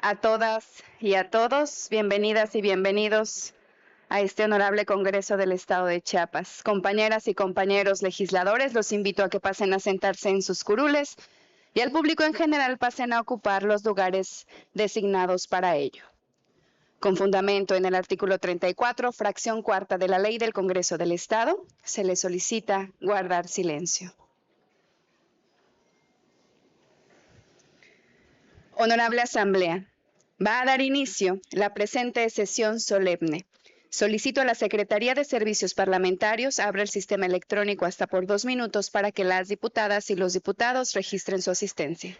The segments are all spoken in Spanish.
A todas y a todos, bienvenidas y bienvenidos a este honorable Congreso del Estado de Chiapas. Compañeras y compañeros legisladores, los invito a que pasen a sentarse en sus curules y al público en general pasen a ocupar los lugares designados para ello. Con fundamento en el artículo 34, fracción cuarta de la Ley del Congreso del Estado, se le solicita guardar silencio. Honorable Asamblea, va a dar inicio la presente sesión solemne. Solicito a la Secretaría de Servicios Parlamentarios abra el sistema electrónico hasta por 2 minutos para que las diputadas y los diputados registren su asistencia.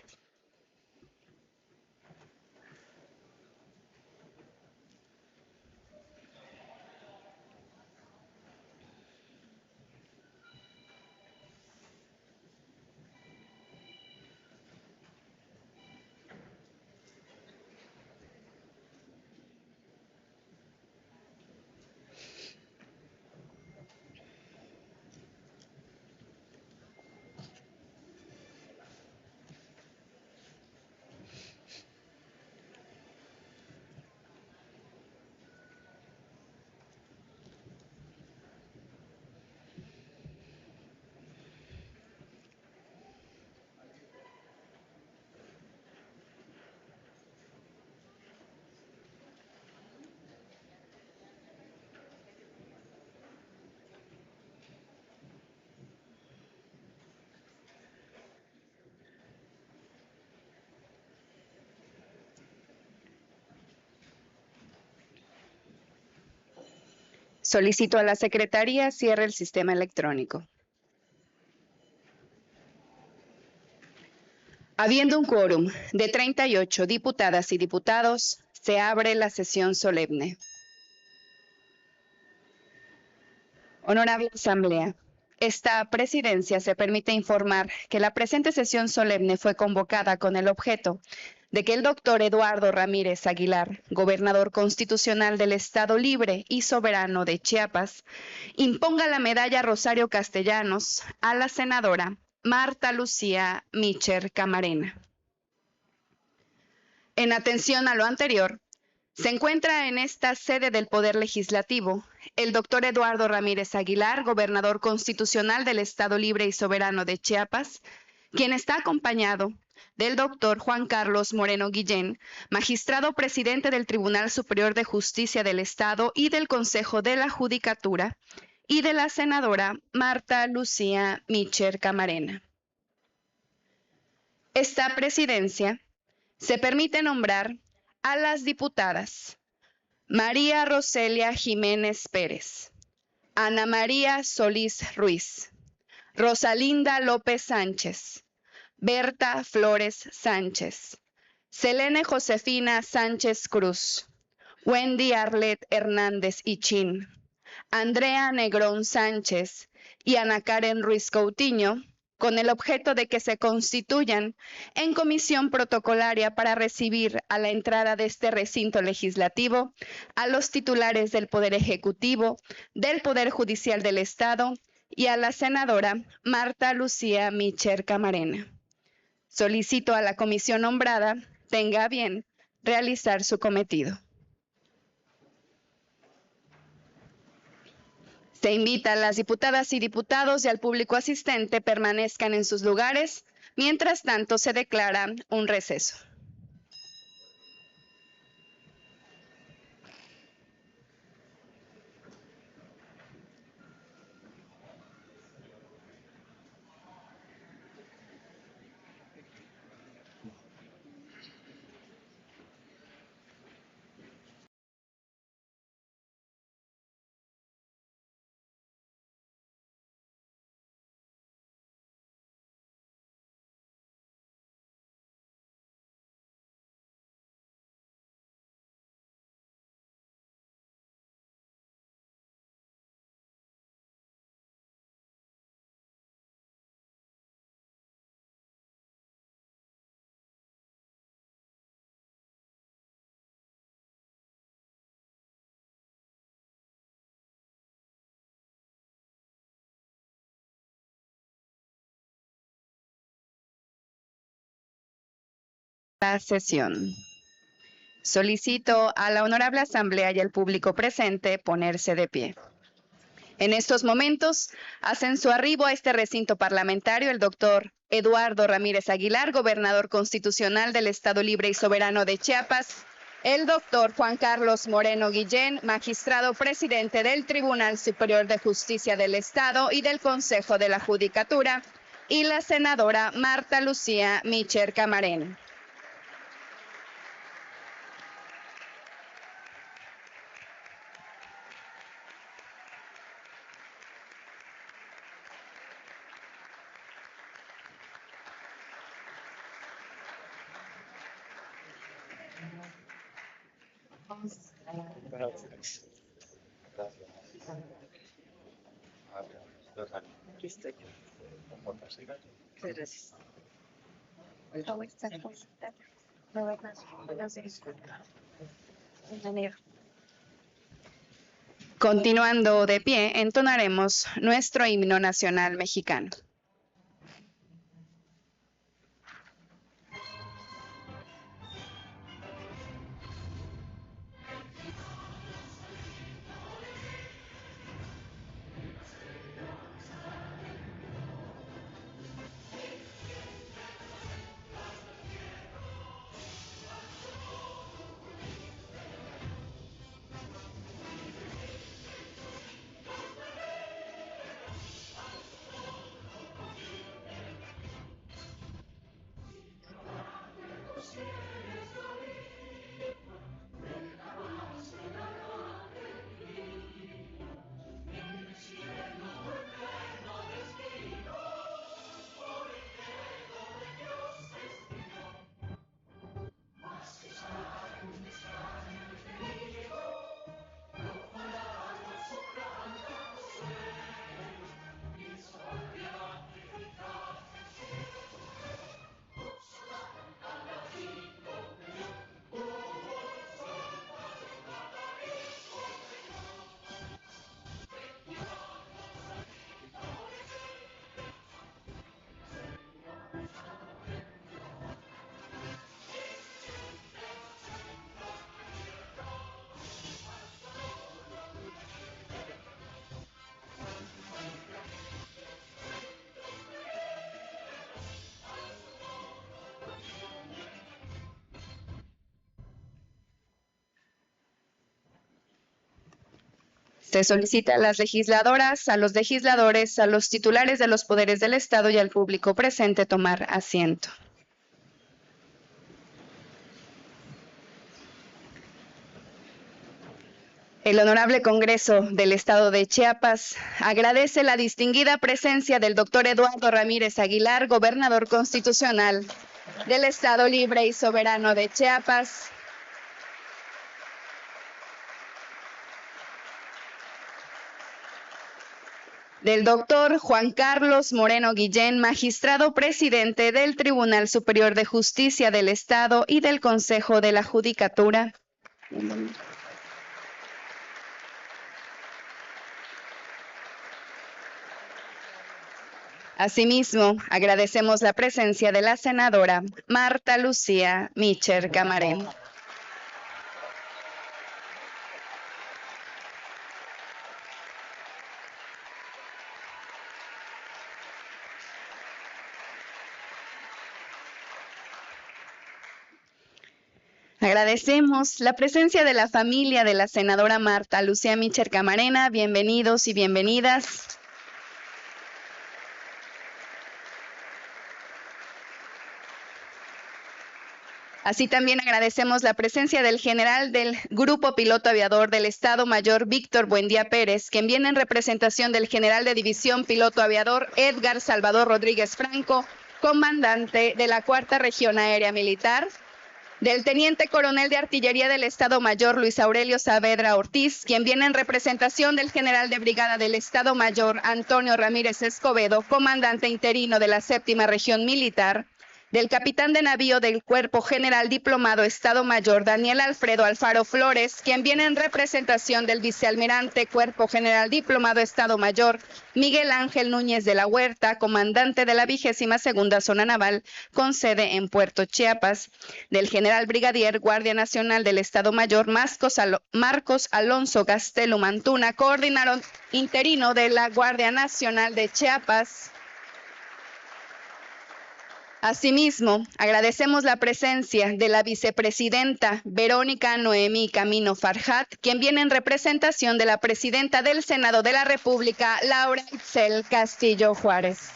Solicito a la Secretaría cierre el sistema electrónico. Habiendo un quórum de 38 diputadas y diputados, se abre la sesión solemne. Honorable Asamblea, esta presidencia se permite informar que la presente sesión solemne fue convocada con el objeto de que el doctor Eduardo Ramírez Aguilar, gobernador constitucional del Estado Libre y Soberano de Chiapas, imponga la medalla Rosario Castellanos a la senadora Marta Lucía Mitchell Camarena. En atención a lo anterior, se encuentra en esta sede del Poder Legislativo el doctor Eduardo Ramírez Aguilar, gobernador constitucional del Estado Libre y Soberano de Chiapas, quien está acompañado del doctor Juan Carlos Moreno Guillén, magistrado presidente del Tribunal Superior de Justicia del Estado y del Consejo de la Judicatura, y de la senadora Marta Lucía Mitchell Camarena. Esta presidencia se permite nombrar a las diputadas María Roselia Jiménez Pérez, Ana María Solís Ruiz, Rosalinda López Sánchez, Berta Flores Sánchez, Selene Josefina Sánchez Cruz, Wendy Arlet Hernández Ichín, Andrea Negrón Sánchez y Ana Karen Ruiz Coutinho, con el objeto de que se constituyan en comisión protocolaria para recibir a la entrada de este recinto legislativo a los titulares del Poder Ejecutivo, del Poder Judicial del Estado y a la senadora Marta Lucía Mitchell Camarena. Solicito a la comisión nombrada tenga a bien realizar su cometido. Se invita a las diputadas y diputados y al público asistente permanezcan en sus lugares. Mientras tanto, se declara un receso. La sesión. Solicito a la Honorable Asamblea y al público presente ponerse de pie. En estos momentos hacen su arribo a este recinto parlamentario el doctor Eduardo Ramírez Aguilar, gobernador constitucional del Estado Libre y Soberano de Chiapas, el doctor Juan Carlos Moreno Guillén, magistrado presidente del Tribunal Superior de Justicia del Estado y del Consejo de la Judicatura, y la senadora Marta Lucía Micher Camarena. Continuando de pie, entonaremos nuestro himno nacional mexicano. Se solicita a las legisladoras, a los legisladores, a los titulares de los poderes del Estado y al público presente tomar asiento. El Honorable Congreso del Estado de Chiapas agradece la distinguida presencia del doctor Eduardo Ramírez Aguilar, gobernador constitucional del Estado Libre y Soberano de Chiapas, del doctor Juan Carlos Moreno Guillén, magistrado presidente del Tribunal Superior de Justicia del Estado y del Consejo de la Judicatura. Asimismo, agradecemos la presencia de la senadora Marta Lucía Micher Camarena. Agradecemos la presencia de la familia de la senadora Marta Lucía Micher Camarena. Bienvenidos y bienvenidas. Así también agradecemos la presencia del general del Grupo Piloto Aviador del Estado Mayor Víctor Buendía Pérez, quien viene en representación del general de División Piloto Aviador Edgar Salvador Rodríguez Franco, comandante de la Cuarta Región Aérea Militar, del Teniente Coronel de Artillería del Estado Mayor Luis Aurelio Saavedra Ortiz, quien viene en representación del General de Brigada del Estado Mayor Antonio Ramírez Escobedo, comandante interino de la Séptima Región Militar, del capitán de navío del Cuerpo General Diplomado Estado Mayor Daniel Alfredo Alfaro Flores, quien viene en representación del vicealmirante Cuerpo General Diplomado Estado Mayor Miguel Ángel Núñez de la Huerta, comandante de la 22ª Zona Naval con sede en Puerto Chiapas, del general brigadier Guardia Nacional del Estado Mayor Marcos Alonso Gastelum Antuna, coordinador interino de la Guardia Nacional de Chiapas. Asimismo, agradecemos la presencia de la vicepresidenta Verónica Noemí Camino Farjat, quien viene en representación de la presidenta del Senado de la República, Laura Itzel Castillo Juárez.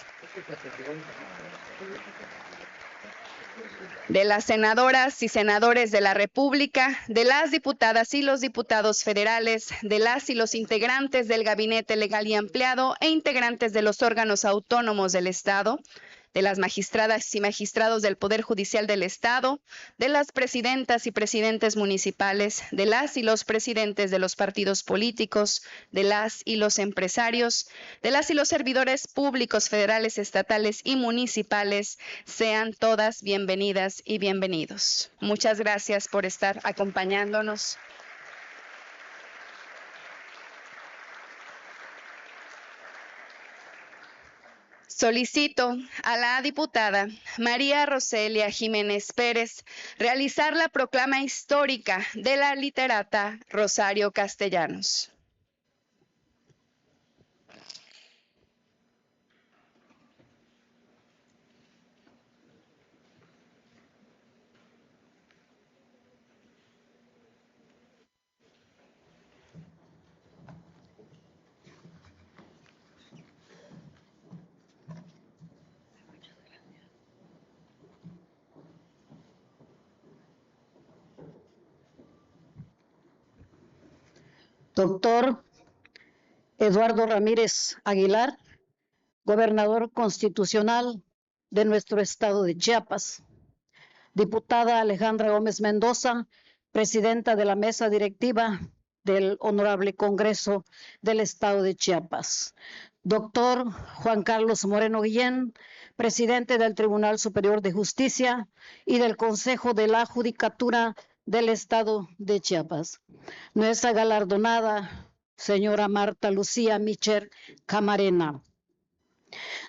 De las senadoras y senadores de la República, de las diputadas y los diputados federales, de las y los integrantes del Gabinete Legal y Ampliado e integrantes de los órganos autónomos del Estado, de las magistradas y magistrados del Poder Judicial del Estado, de las presidentas y presidentes municipales, de las y los presidentes de los partidos políticos, de las y los empresarios, de las y los servidores públicos federales, estatales y municipales, sean todas bienvenidas y bienvenidos. Muchas gracias por estar acompañándonos. Solicito a la diputada María Roselia Jiménez Pérez realizar la proclama histórica de la literata Rosario Castellanos. Doctor Eduardo Ramírez Aguilar, gobernador constitucional de nuestro estado de Chiapas. Diputada Alejandra Gómez Mendoza, presidenta de la mesa directiva del Honorable Congreso del estado de Chiapas. Doctor Juan Carlos Moreno Guillén, presidente del Tribunal Superior de Justicia y del Consejo de la Judicatura del estado de Chiapas. Nuestra galardonada señora Marta Lucía Micher Camarena.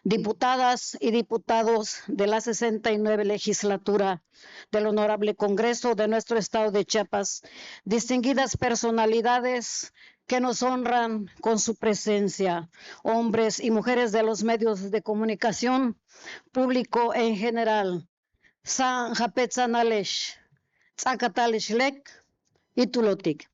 Diputadas y diputados de la 69 legislatura del Honorable Congreso de nuestro estado de Chiapas, distinguidas personalidades que nos honran con su presencia, hombres y mujeres de los medios de comunicación, público en general, San Japetzanalesh, Tzacatalixlec y Tulotic.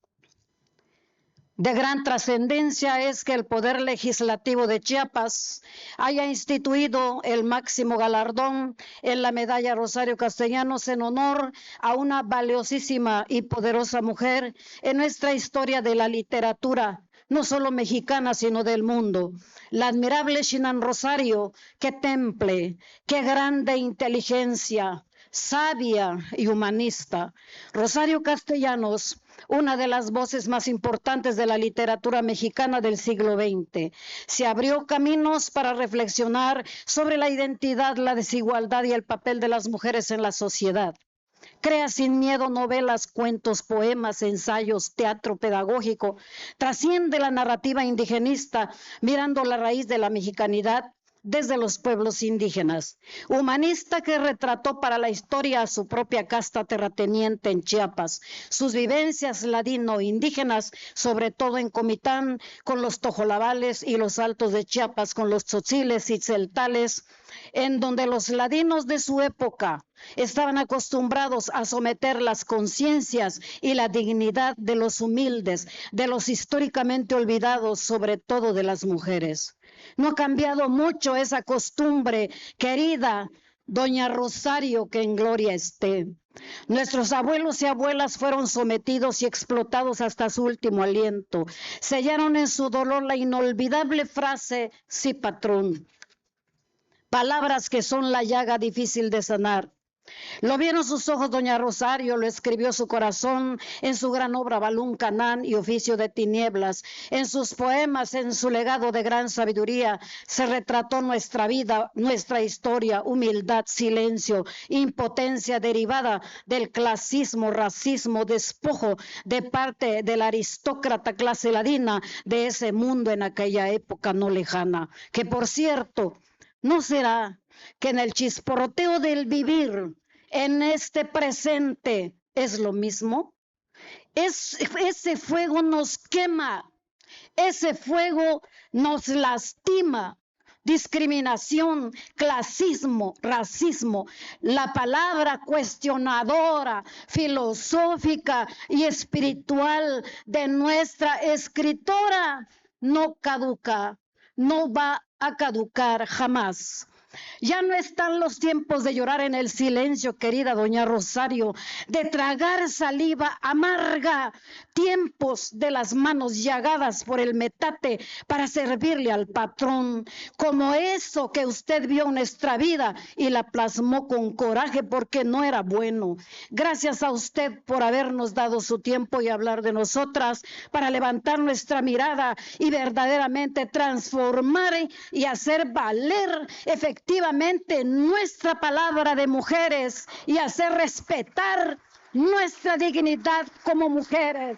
De gran trascendencia es que el Poder Legislativo de Chiapas haya instituido el máximo galardón en la medalla Rosario Castellanos en honor a una valiosísima y poderosa mujer en nuestra historia de la literatura, no solo mexicana, sino del mundo. La admirable Shinan Rosario, qué temple, qué grande inteligencia, sabia y humanista. Rosario Castellanos, una de las voces más importantes de la literatura mexicana del siglo XX. Se abrió caminos para reflexionar sobre la identidad, la desigualdad y el papel de las mujeres en la sociedad. Crea sin miedo novelas, cuentos, poemas, ensayos, teatro pedagógico. Trasciende la narrativa indigenista, mirando la raíz de la mexicanidad desde los pueblos indígenas. Humanista que retrató para la historia a su propia casta terrateniente en Chiapas, sus vivencias ladino-indígenas, sobre todo en Comitán, con los tojolabales y los altos de Chiapas, con los tzotziles y tzeltales, en donde los ladinos de su época estaban acostumbrados a someter las conciencias y la dignidad de los humildes, de los históricamente olvidados, sobre todo de las mujeres. No ha cambiado mucho esa costumbre, querida doña Rosario, que en gloria esté. Nuestros abuelos y abuelas fueron sometidos y explotados hasta su último aliento. Sellaron en su dolor la inolvidable frase, sí patrón. Palabras que son la llaga difícil de sanar. Lo vieron sus ojos, doña Rosario, lo escribió su corazón en su gran obra Balún Canán y Oficio de Tinieblas. En sus poemas, en su legado de gran sabiduría, se retrató nuestra vida, nuestra historia, humildad, silencio, impotencia derivada del clasismo, racismo, despojo de parte de la aristócrata clase ladina de ese mundo en aquella época no lejana. Que por cierto, ¿no será que en el chisporroteo del vivir, en este presente, es lo mismo? Ese fuego nos quema, ese fuego nos lastima. Discriminación, clasismo, racismo, la palabra cuestionadora, filosófica y espiritual de nuestra escritora no caduca, no va a caducar jamás. Ya no están los tiempos de llorar en el silencio, querida doña Rosario, de tragar saliva amarga, tiempos de las manos llagadas por el metate para servirle al patrón, como eso que usted vio en nuestra vida y la plasmó con coraje porque no era bueno. Gracias a usted por habernos dado su tiempo y hablar de nosotras para levantar nuestra mirada y verdaderamente transformar y hacer valer efectivamente nuestra palabra de mujeres y hacer respetar nuestra dignidad como mujeres.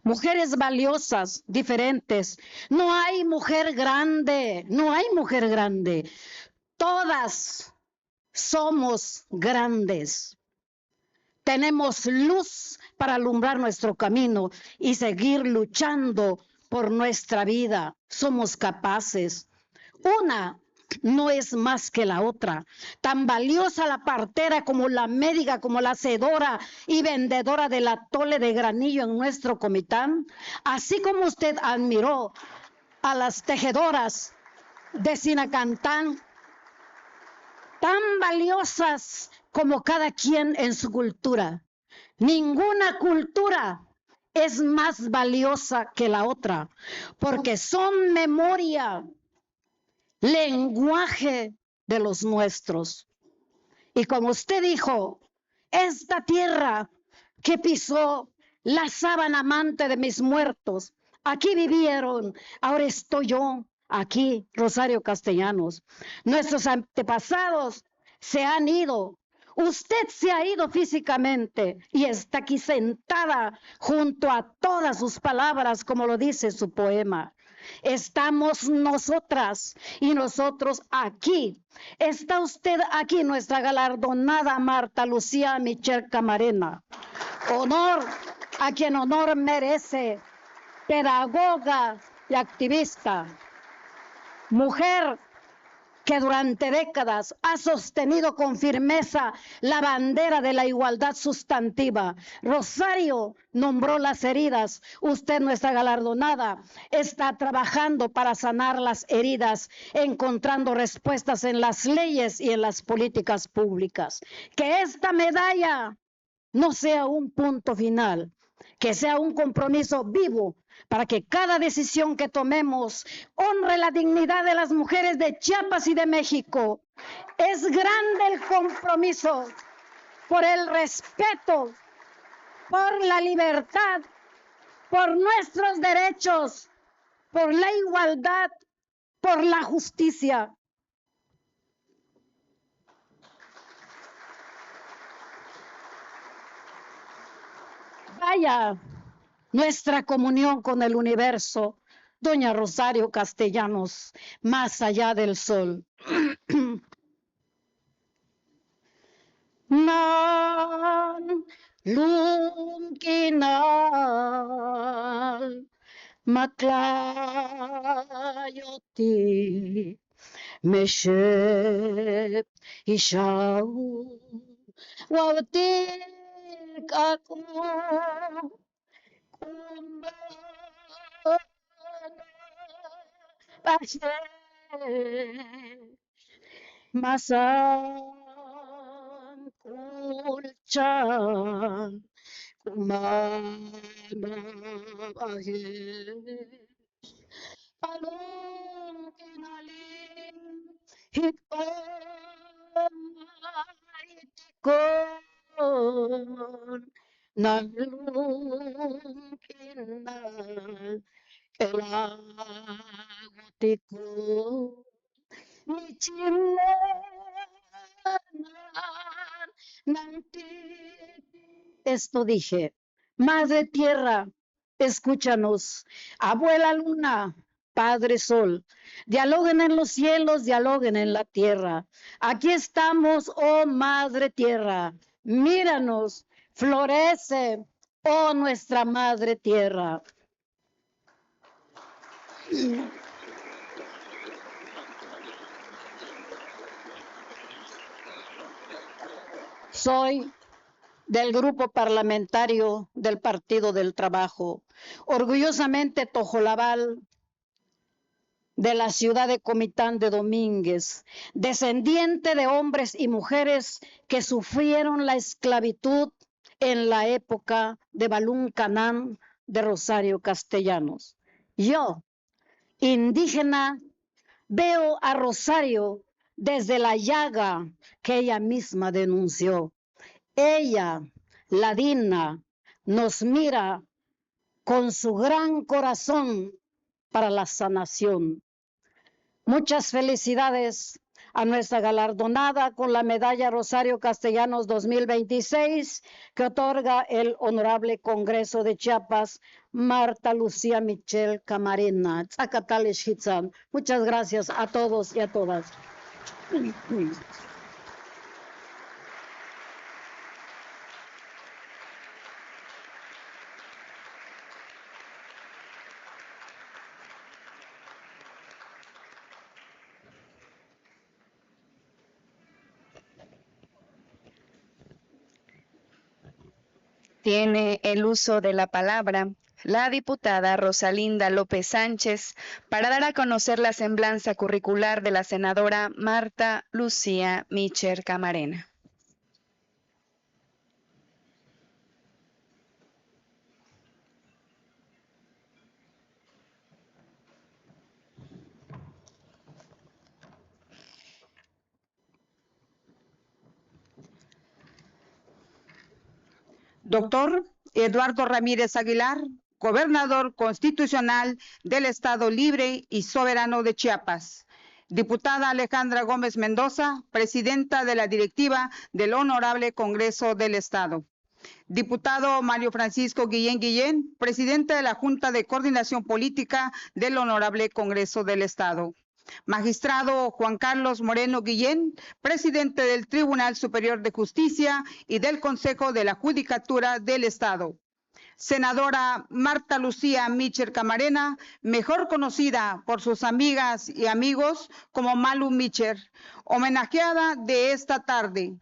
Mujeres valiosas, diferentes. No hay mujer grande, no hay mujer grande. Todas somos grandes. Tenemos luz para alumbrar nuestro camino y seguir luchando por nuestra vida. Somos capaces. Una no es más que la otra. Tan valiosa la partera como la médica, como la hacedora y vendedora del atole de granillo en nuestro comitán. Así como usted admiró a las tejedoras de Sinacantán, tan valiosas como cada quien en su cultura. Ninguna cultura es más valiosa que la otra, porque son memoria, lenguaje de los nuestros. Y como usted dijo, esta tierra que pisó la sábana amante de mis muertos, aquí vivieron, ahora estoy yo, aquí, Rosario Castellanos. Nuestros antepasados se han ido. Usted se ha ido físicamente y está aquí sentada junto a todas sus palabras, como lo dice su poema. Estamos nosotras y nosotros aquí. Está usted aquí, nuestra galardonada Marta Lucía Michel Camarena. Honor a quien honor merece, pedagoga y activista. Mujer que durante décadas ha sostenido con firmeza la bandera de la igualdad sustantiva. Rosario nombró las heridas. Usted, nuestra galardonada, está trabajando para sanar las heridas, encontrando respuestas en las leyes y en las políticas públicas. Que esta medalla no sea un punto final, que sea un compromiso vivo para que cada decisión que tomemos honre la dignidad de las mujeres de Chiapas y de México. Es grande el compromiso por el respeto, por la libertad, por nuestros derechos, por la igualdad, por la justicia. Vaya nuestra comunión con el universo, doña Rosario Castellanos, más allá del sol. Nan lunkinal maklayoti meshep ishau wawtik aku Masang kulcan kumana ahir nalungkina elagutiku nichilanan nanti. Esto dije, Madre Tierra, escúchanos, Abuela Luna, Padre Sol, dialoguen en los cielos, dialoguen en la tierra. Aquí estamos, oh Madre Tierra, míranos, florece, oh nuestra Madre Tierra. Soy del grupo parlamentario del Partido del Trabajo, orgullosamente tojolabal de la ciudad de Comitán de Domínguez, descendiente de hombres y mujeres que sufrieron la esclavitud en la época de Balún Canán de Rosario Castellanos. Yo, indígena, veo a Rosario desde la llaga que ella misma denunció. Ella, ladina, nos mira con su gran corazón para la sanación. Muchas felicidades a nuestra galardonada con la medalla Rosario Castellanos 2026 que otorga el Honorable Congreso de Chiapas, Marta Lucía Michel Camarena. Tzakatales Hitzan. Muchas gracias a todos y a todas. Tiene el uso de la palabra la diputada Rosalinda López Sánchez para dar a conocer la semblanza curricular de la senadora Marta Lucía Micher Camarena. Doctor Eduardo Ramírez Aguilar, gobernador constitucional del Estado Libre y Soberano de Chiapas. Diputada Alejandra Gómez Mendoza, presidenta de la directiva del Honorable Congreso del Estado. Diputado Mario Francisco Guillén, presidente de la Junta de Coordinación Política del Honorable Congreso del Estado. Magistrado Juan Carlos Moreno Guillén, presidente del Tribunal Superior de Justicia y del Consejo de la Judicatura del Estado. Senadora Marta Lucía Micher Camarena, mejor conocida por sus amigas y amigos como Malu Micher, homenajeada de esta tarde.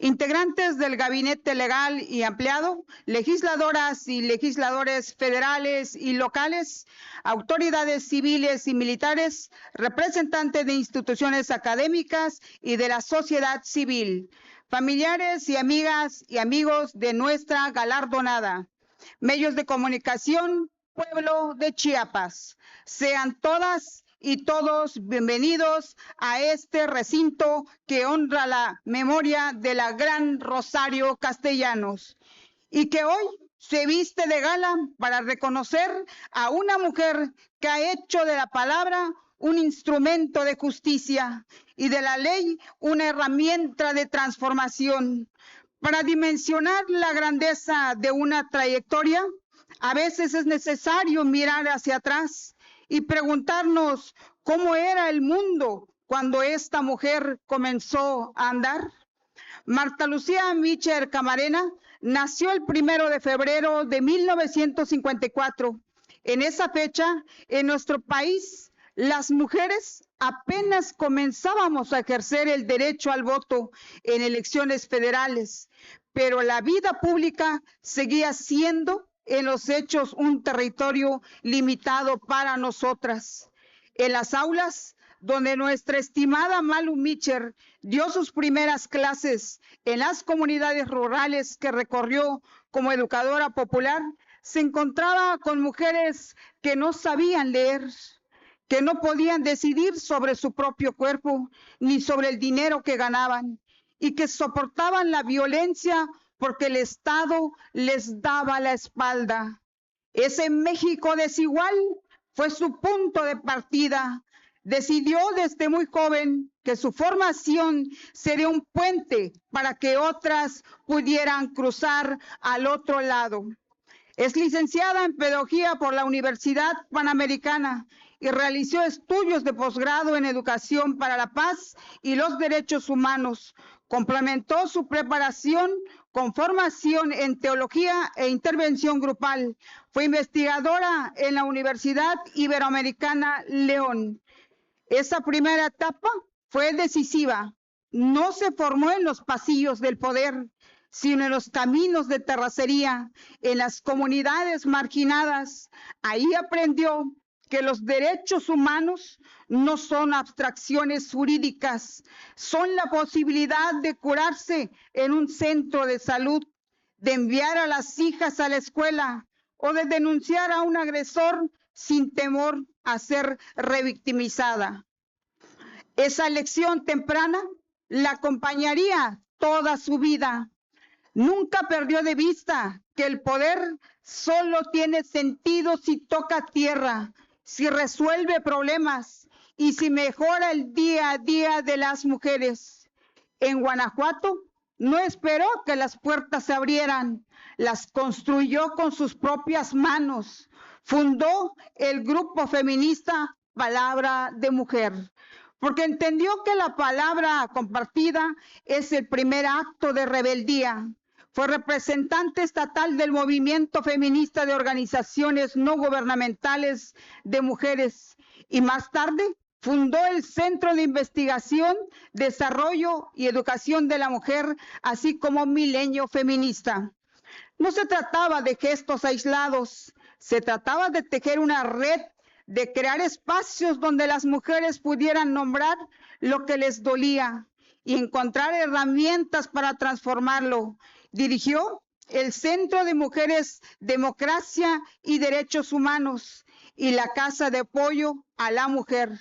Integrantes del Gabinete Legal y Ampliado, legisladoras y legisladores federales y locales, autoridades civiles y militares, representantes de instituciones académicas y de la sociedad civil, familiares y amigas y amigos de nuestra galardonada, medios de comunicación, pueblo de Chiapas, sean todas y todos bienvenidos a este recinto que honra la memoria de la gran Rosario Castellanos y que hoy se viste de gala para reconocer a una mujer que ha hecho de la palabra un instrumento de justicia y de la ley una herramienta de transformación. Para dimensionar la grandeza de una trayectoria, a veces es necesario mirar hacia atrás y preguntarnos cómo era el mundo cuando esta mujer comenzó a andar. Marta Lucía Micher Camarena nació el 1 de febrero de 1954. En esa fecha, en nuestro país, las mujeres apenas comenzábamos a ejercer el derecho al voto en elecciones federales, pero la vida pública seguía siendo en los hechos un territorio limitado para nosotras. En las aulas donde nuestra estimada Malu Micher dio sus primeras clases en las comunidades rurales que recorrió como educadora popular, se encontraba con mujeres que no sabían leer, que no podían decidir sobre su propio cuerpo ni sobre el dinero que ganaban y que soportaban la violencia porque el Estado les daba la espalda. Ese México desigual fue su punto de partida. Decidió desde muy joven que su formación sería un puente para que otras pudieran cruzar al otro lado. Es licenciada en Pedagogía por la Universidad Panamericana y realizó estudios de posgrado en Educación para la Paz y los Derechos Humanos. Complementó su preparación con formación en Teología e Intervención Grupal. Fue investigadora en la Universidad Iberoamericana León. Esa primera etapa fue decisiva. No se formó en los pasillos del poder, sino en los caminos de terracería, en las comunidades marginadas. Ahí aprendió que los derechos humanos no son abstracciones jurídicas, son la posibilidad de curarse en un centro de salud, de enviar a las hijas a la escuela o de denunciar a un agresor sin temor a ser revictimizada. Esa lección temprana la acompañaría toda su vida. Nunca perdió de vista que el poder solo tiene sentido si toca tierra, si resuelve problemas y si mejora el día a día de las mujeres. En Guanajuato no esperó que las puertas se abrieran, las construyó con sus propias manos. Fundó el grupo feminista Palabra de Mujer, porque entendió que la palabra compartida es el primer acto de rebeldía. Fue representante estatal del movimiento feminista de organizaciones no gubernamentales de mujeres y más tarde fundó el Centro de Investigación, Desarrollo y Educación de la Mujer, así como Milenio Feminista. No se trataba de gestos aislados, se trataba de tejer una red, de crear espacios donde las mujeres pudieran nombrar lo que les dolía y encontrar herramientas para transformarlo. Dirigió el Centro de Mujeres, Democracia y Derechos Humanos y la Casa de Apoyo a la Mujer.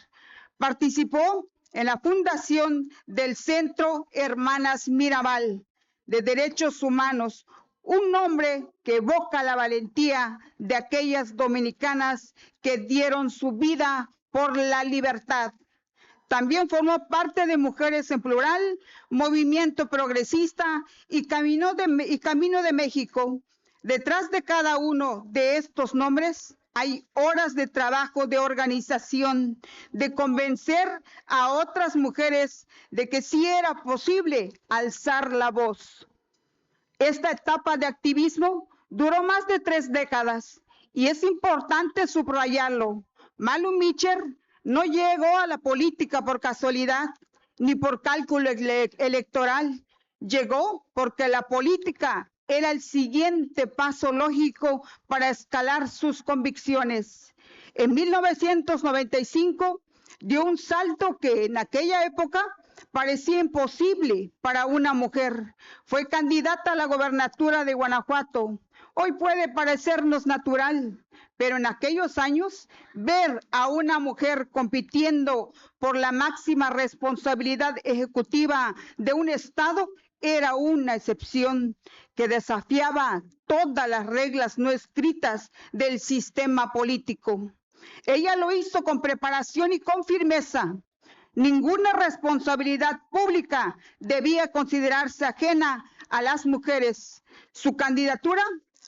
Participó en la fundación del Centro Hermanas Mirabal de Derechos Humanos, un nombre que evoca la valentía de aquellas dominicanas que dieron su vida por la libertad. También formó parte de Mujeres en Plural, Movimiento Progresista y Camino de México. Detrás de cada uno de estos nombres hay horas de trabajo de organización, de convencer a otras mujeres de que sí era posible alzar la voz. Esta etapa de activismo duró más de 3 décadas y es importante subrayarlo. Malu Mitcher no llegó a la política por casualidad ni por cálculo electoral. Llegó porque la política era el siguiente paso lógico para escalar sus convicciones. En 1995 dio un salto que en aquella época parecía imposible para una mujer. Fue candidata a la gobernatura de Guanajuato. Hoy puede parecernos natural, pero en aquellos años ver a una mujer compitiendo por la máxima responsabilidad ejecutiva de un estado era una excepción que desafiaba todas las reglas no escritas del sistema político. Ella lo hizo con preparación y con firmeza. Ninguna responsabilidad pública debía considerarse ajena a las mujeres. Su candidatura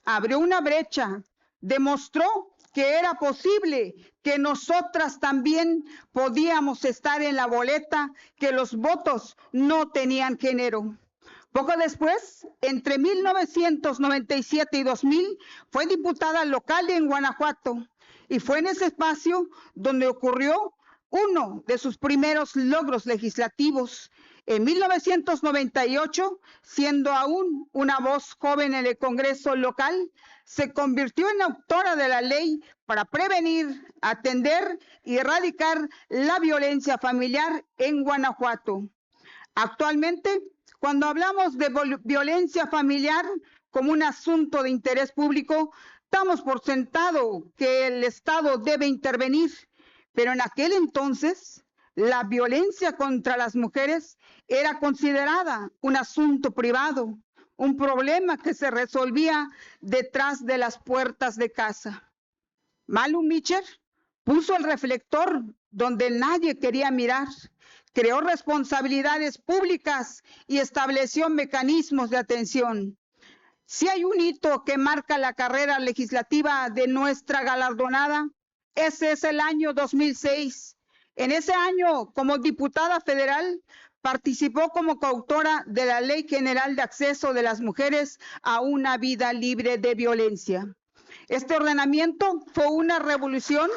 abrió una brecha, demostró que era posible, que nosotras también podíamos estar en la boleta, que los votos no tenían género. Poco después, entre 1997 y 2000, fue diputada local en Guanajuato y fue en ese espacio donde ocurrió uno de sus primeros logros legislativos. En 1998, siendo aún una voz joven en el Congreso local, se convirtió en autora de la ley para prevenir, atender y erradicar la violencia familiar en Guanajuato. Actualmente, cuando hablamos de violencia familiar como un asunto de interés público, damos por sentado que el Estado debe intervenir, pero en aquel entonces la violencia contra las mujeres era considerada un asunto privado, un problema que se resolvía detrás de las puertas de casa. Malu Mitchell puso el reflector donde nadie quería mirar, creó responsabilidades públicas y estableció mecanismos de atención. Si hay un hito que marca la carrera legislativa de nuestra galardonada, ese es el año 2006. En ese año, como diputada federal, participó como coautora de la Ley General de Acceso de las Mujeres a una Vida Libre de Violencia. Este ordenamiento fue una revolución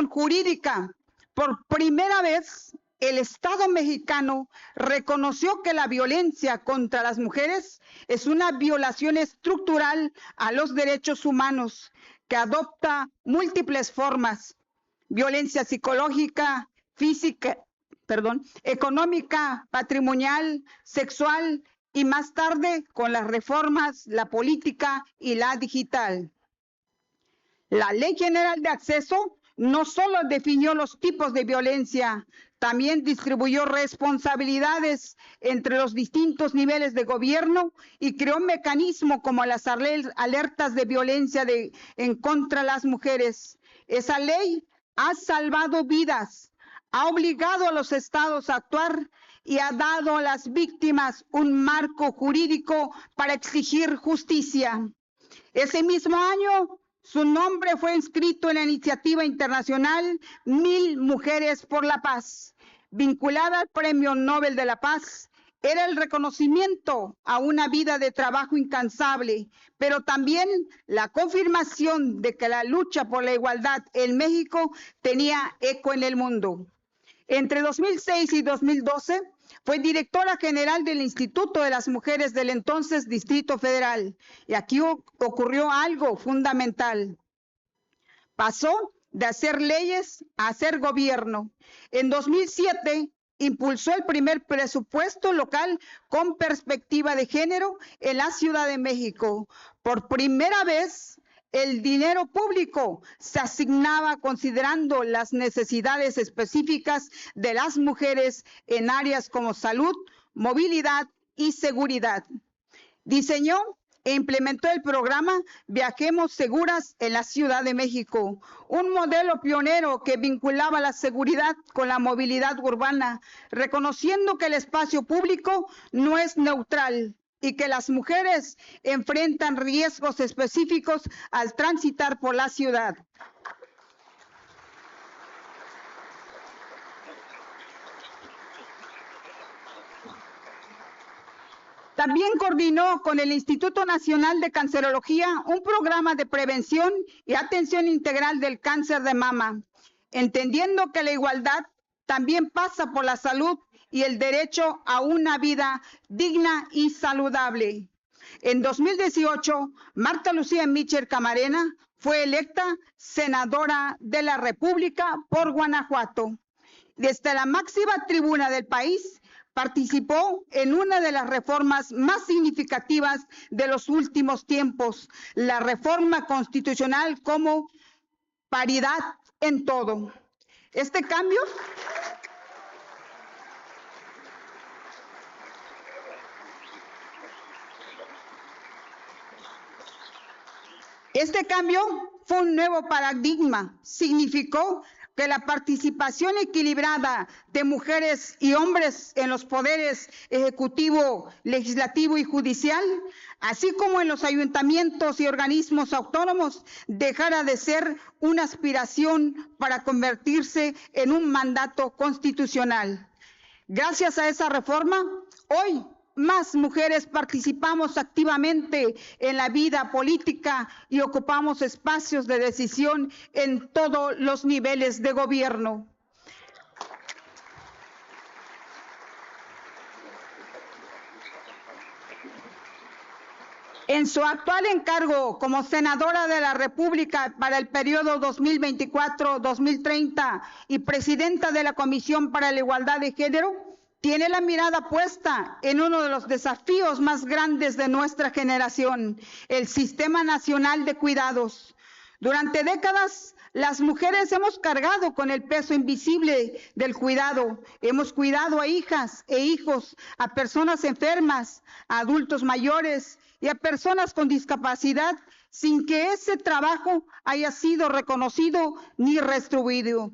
jurídica. Por primera vez, el Estado mexicano reconoció que la violencia contra las mujeres es una violación estructural a los derechos humanos que adopta múltiples formas: violencia psicológica, física, económica, patrimonial, sexual y más tarde con las reformas, la política y la digital. La Ley General de Acceso no solo definió los tipos de violencia, también distribuyó responsabilidades entre los distintos niveles de gobierno y creó mecanismos como las alertas de violencia en contra de las mujeres. Esa ley ha salvado vidas, ha obligado a los estados a actuar y ha dado a las víctimas un marco jurídico para exigir justicia. Ese mismo año, su nombre fue inscrito en la iniciativa internacional 1000 Mujeres por la Paz, vinculada al Premio Nobel de la Paz. Era el reconocimiento a una vida de trabajo incansable, pero también la confirmación de que la lucha por la igualdad en México tenía eco en el mundo. Entre 2006 y 2012 fue directora general del Instituto de las Mujeres del entonces Distrito Federal. Y aquí ocurrió algo fundamental. Pasó de hacer leyes a hacer gobierno. En 2007 impulsó el primer presupuesto local con perspectiva de género en la Ciudad de México. Por primera vez, el dinero público se asignaba considerando las necesidades específicas de las mujeres en áreas como salud, movilidad y seguridad. Diseñó e implementó el programa Viajemos Seguras en la Ciudad de México, un modelo pionero que vinculaba la seguridad con la movilidad urbana, reconociendo que el espacio público no es neutral y que las mujeres enfrentan riesgos específicos al transitar por la ciudad. También coordinó con el Instituto Nacional de Cancerología un programa de prevención y atención integral del cáncer de mama, entendiendo que la igualdad también pasa por la salud y el derecho a una vida digna y saludable. En 2018, Marta Lucía Mitchell Camarena fue electa senadora de la República por Guanajuato. Desde la máxima tribuna del país, participó en una de las reformas más significativas de los últimos tiempos, la reforma constitucional como paridad en todo. Este cambio fue un nuevo paradigma. Significó que la participación equilibrada de mujeres y hombres en los poderes ejecutivo, legislativo y judicial, así como en los ayuntamientos y organismos autónomos, dejara de ser una aspiración para convertirse en un mandato constitucional. Gracias a esa reforma, hoy más mujeres participamos activamente en la vida política y ocupamos espacios de decisión en todos los niveles de gobierno. En su actual encargo como senadora de la República para el periodo 2024-2030 y presidenta de la Comisión para la Igualdad de Género, tiene la mirada puesta en uno de los desafíos más grandes de nuestra generación, el Sistema Nacional de Cuidados. Durante décadas, las mujeres hemos cargado con el peso invisible del cuidado. Hemos cuidado a hijas e hijos, a personas enfermas, a adultos mayores y a personas con discapacidad, sin que ese trabajo haya sido reconocido ni retribuido.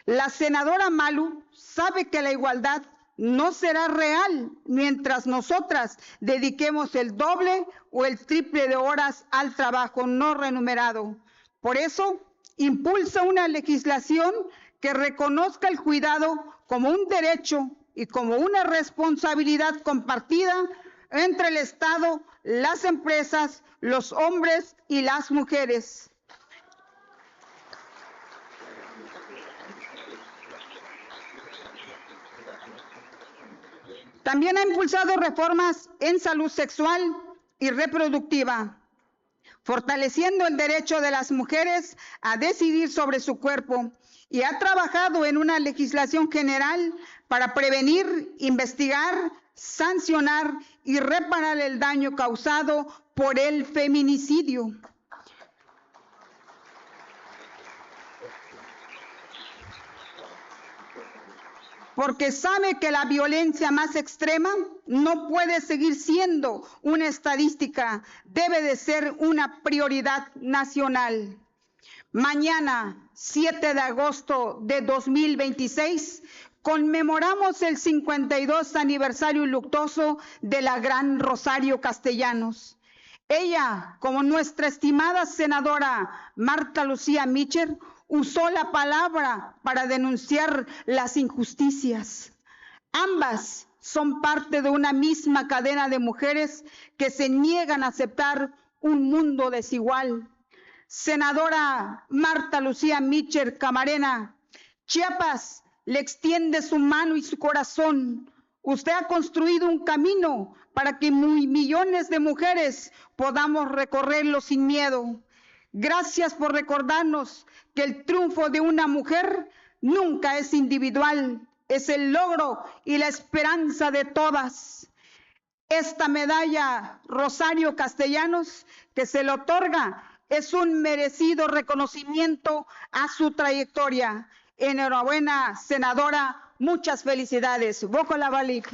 La senadora Malu sabe que la igualdad no será real mientras nosotras dediquemos el doble o el triple de horas al trabajo no remunerado. Por eso, impulsa una legislación que reconozca el cuidado como un derecho y como una responsabilidad compartida entre el Estado, las empresas, los hombres y las mujeres. También ha impulsado reformas en salud sexual y reproductiva, fortaleciendo el derecho de las mujeres a decidir sobre su cuerpo, y ha trabajado en una legislación general para prevenir, investigar, sancionar y reparar el daño causado por el feminicidio. Porque sabe que la violencia más extrema no puede seguir siendo una estadística, debe de ser una prioridad nacional. Mañana, 7 de agosto de 2026, conmemoramos el 52 aniversario luctuoso de la gran Rosario Castellanos. Ella, como nuestra estimada senadora Marta Lucía Mitchell, usó la palabra para denunciar las injusticias. Ambas son parte de una misma cadena de mujeres que se niegan a aceptar un mundo desigual. Senadora Marta Lucía Mitchell Camarena, Chiapas le extiende su mano y su corazón. Usted ha construido un camino para que millones de mujeres podamos recorrerlo sin miedo. Gracias por recordarnos que el triunfo de una mujer nunca es individual, es el logro y la esperanza de todas. Esta medalla Rosario Castellanos que se le otorga es un merecido reconocimiento a su trayectoria. Enhorabuena, senadora, muchas felicidades. Boco la Balik.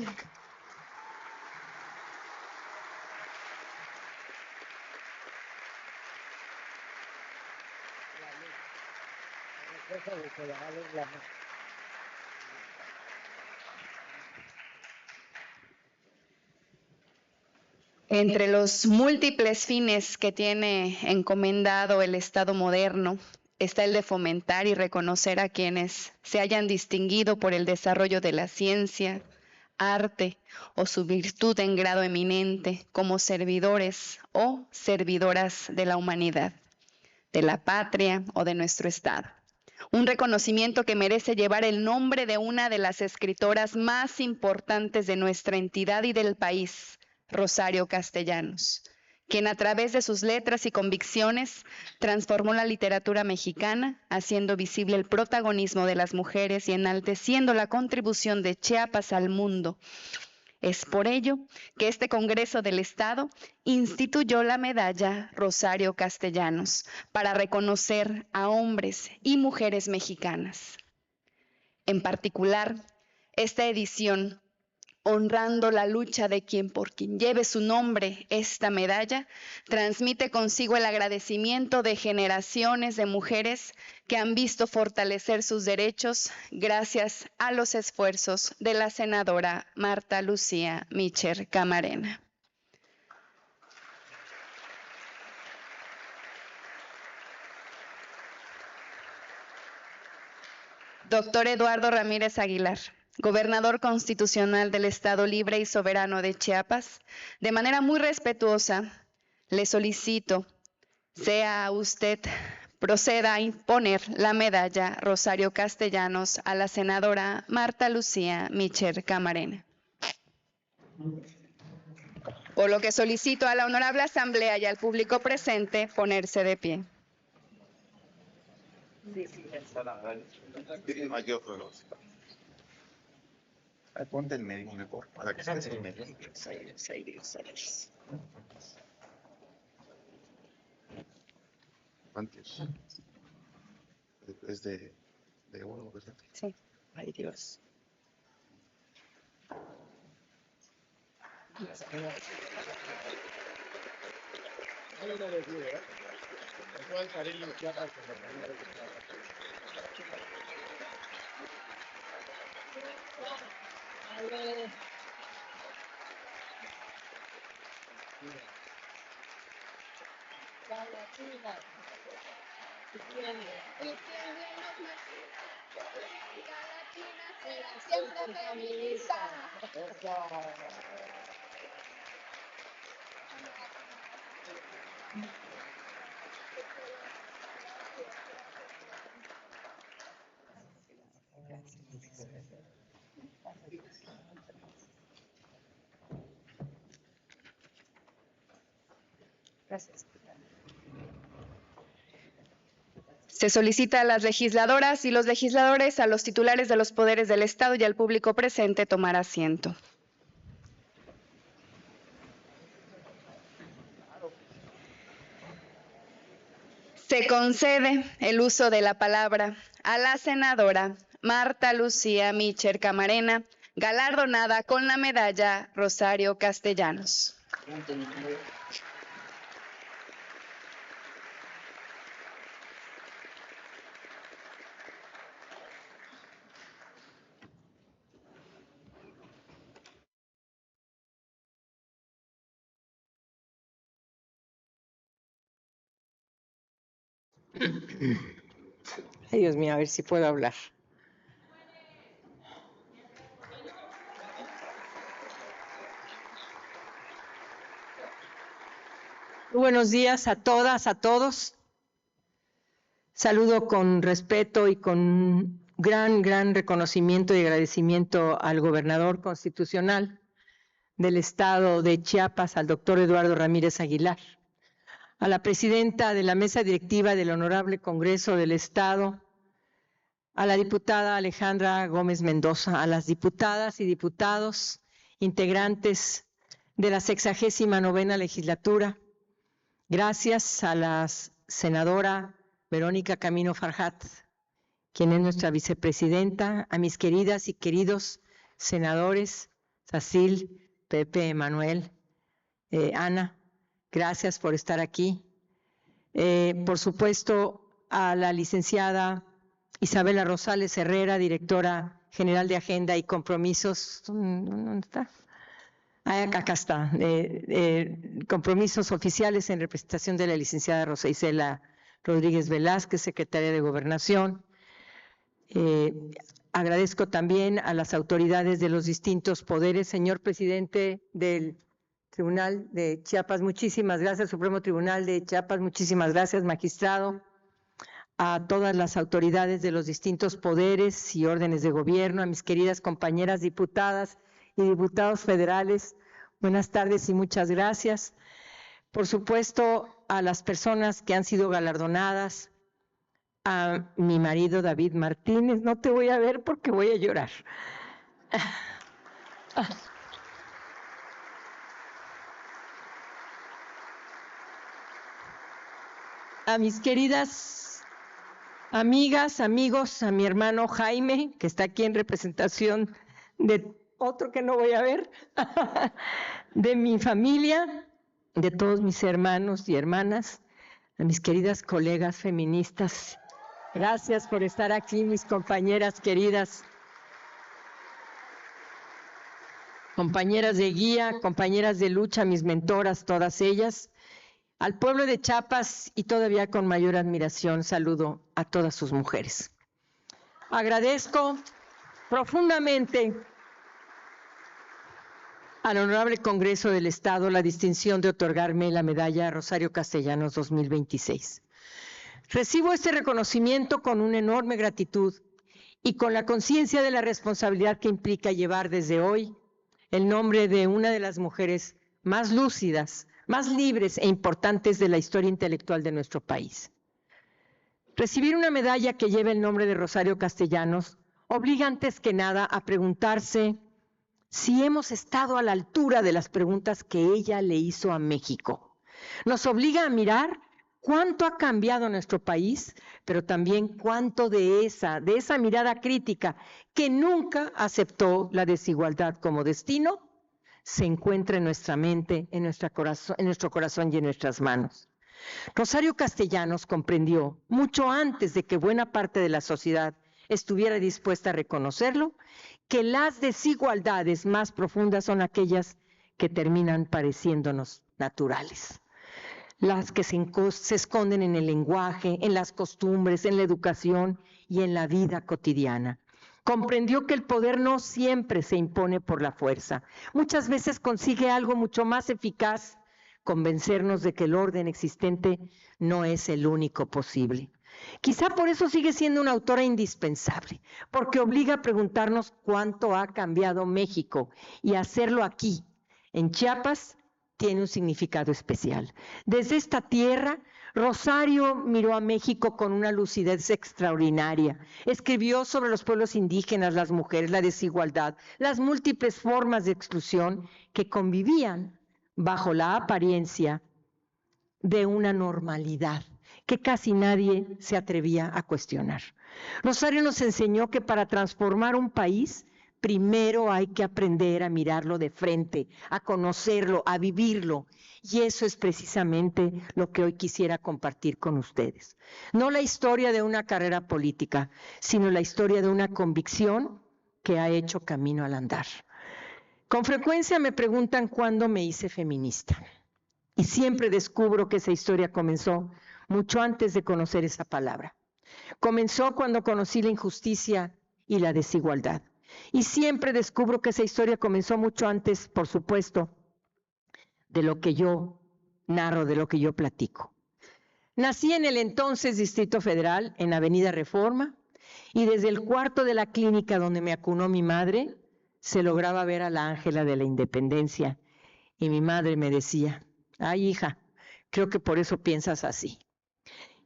Entre los múltiples fines que tiene encomendado el Estado moderno está el de fomentar y reconocer a quienes se hayan distinguido por el desarrollo de la ciencia, arte o su virtud en grado eminente como servidores o servidoras de la humanidad, de la patria o de nuestro Estado. Un reconocimiento que merece llevar el nombre de una de las escritoras más importantes de nuestra entidad y del país, Rosario Castellanos, quien a través de sus letras y convicciones transformó la literatura mexicana, haciendo visible el protagonismo de las mujeres y enalteciendo la contribución de Chiapas al mundo. Es por ello que este Congreso del Estado instituyó la medalla Rosario Castellanos para reconocer a hombres y mujeres mexicanas. En particular, esta edición, honrando la lucha de quien por quien lleve su nombre esta medalla, transmite consigo el agradecimiento de generaciones de mujeres que han visto fortalecer sus derechos gracias a los esfuerzos de la senadora Marta Lucía Mitchell Camarena. Doctor Eduardo Ramírez Aguilar, gobernador constitucional del Estado Libre y Soberano de Chiapas, de manera muy respetuosa, le solicito, sea usted, proceda a imponer la medalla Rosario Castellanos a la senadora Marta Lucía Mitchell Camarena. Por lo que solicito a la honorable asamblea y al público presente ponerse de pie. Ponte el medio mejor, para que estés en medio. Antes. Es de uno, ¿verdad? Sí. Ay, Dios. Siempre feminista. Gracias. Se solicita a las legisladoras y los legisladores, a los titulares de los poderes del Estado y al público presente tomar asiento. Se concede el uso de la palabra a la senadora Marta Lucía Micher Camarena, galardonada con la medalla Rosario Castellanos. Ay, Dios mío, a ver si puedo hablar. Buenos días a todas, a todos. Saludo con respeto y con gran reconocimiento y agradecimiento al gobernador constitucional del estado de Chiapas, al doctor Eduardo Ramírez Aguilar, a la presidenta de la mesa directiva del Honorable Congreso del Estado, a la diputada Alejandra Gómez Mendoza, a las diputadas y diputados integrantes de la 69ª legislatura. Gracias a la senadora Verónica Camino Farjat, quien es nuestra vicepresidenta, a mis queridas y queridos senadores, Sacil, Pepe, Manuel, Ana, gracias por estar aquí. Por supuesto, a la licenciada Isabela Rosales Herrera, directora general de Agenda y Compromisos. ¿Dónde está? Acá está. Compromisos oficiales en representación de la licenciada Rosa Isela Rodríguez Velázquez, secretaria de Gobernación. Agradezco también a las autoridades de los distintos poderes. Señor presidente del Tribunal de Chiapas, muchísimas gracias. Supremo Tribunal de Chiapas, muchísimas gracias, magistrado. A todas las autoridades de los distintos poderes y órdenes de gobierno, a mis queridas compañeras diputadas y diputados federales, buenas tardes y muchas gracias. Por supuesto, a las personas que han sido galardonadas, a mi marido David Martínez, no te voy a ver porque voy a llorar. A mis queridas amigas, amigos, a mi hermano Jaime, que está aquí en representación de otro que no voy a ver, de mi familia, de todos mis hermanos y hermanas, a mis queridas colegas feministas. Gracias por estar aquí, mis compañeras queridas, compañeras de guía, compañeras de lucha, mis mentoras, todas ellas. Al pueblo de Chiapas y todavía con mayor admiración saludo a todas sus mujeres. Agradezco profundamente al Honorable Congreso del Estado la distinción de otorgarme la medalla Rosario Castellanos 2026. Recibo este reconocimiento con una enorme gratitud y con la conciencia de la responsabilidad que implica llevar desde hoy el nombre de una de las mujeres más lúcidas, más libres e importantes de la historia intelectual de nuestro país. Recibir una medalla que lleve el nombre de Rosario Castellanos obliga antes que nada a preguntarse si hemos estado a la altura de las preguntas que ella le hizo a México. Nos obliga a mirar cuánto ha cambiado nuestro país, pero también cuánto de esa mirada crítica que nunca aceptó la desigualdad como destino, se encuentra en nuestra mente, en nuestro corazón y en nuestras manos. Rosario Castellanos comprendió, mucho antes de que buena parte de la sociedad estuviera dispuesta a reconocerlo, que las desigualdades más profundas son aquellas que terminan pareciéndonos naturales. Las que se esconden en el lenguaje, en las costumbres, en la educación y en la vida cotidiana. Comprendió que el poder no siempre se impone por la fuerza. Muchas veces consigue algo mucho más eficaz, convencernos de que el orden existente no es el único posible. Quizá por eso sigue siendo una autora indispensable, porque obliga a preguntarnos cuánto ha cambiado México, y hacerlo aquí, en Chiapas, tiene un significado especial. Desde esta tierra, Rosario miró a México con una lucidez extraordinaria. Escribió sobre los pueblos indígenas, las mujeres, la desigualdad, las múltiples formas de exclusión que convivían bajo la apariencia de una normalidad que casi nadie se atrevía a cuestionar. Rosario nos enseñó que para transformar un país, primero hay que aprender a mirarlo de frente, a conocerlo, a vivirlo. Y eso es precisamente lo que hoy quisiera compartir con ustedes. No la historia de una carrera política, sino la historia de una convicción que ha hecho camino al andar. Con frecuencia me preguntan cuándo me hice feminista. Y siempre descubro que esa historia comenzó mucho antes de conocer esa palabra. Comenzó cuando conocí la injusticia y la desigualdad. Y siempre descubro que esa historia comenzó mucho antes, por supuesto, de lo que yo narro, de lo que yo platico. Nací en el entonces Distrito Federal, en Avenida Reforma, y desde el cuarto de la clínica donde me acunó mi madre, se lograba ver a la Ángela de la Independencia. Y mi madre me decía, ay hija, creo que por eso piensas así.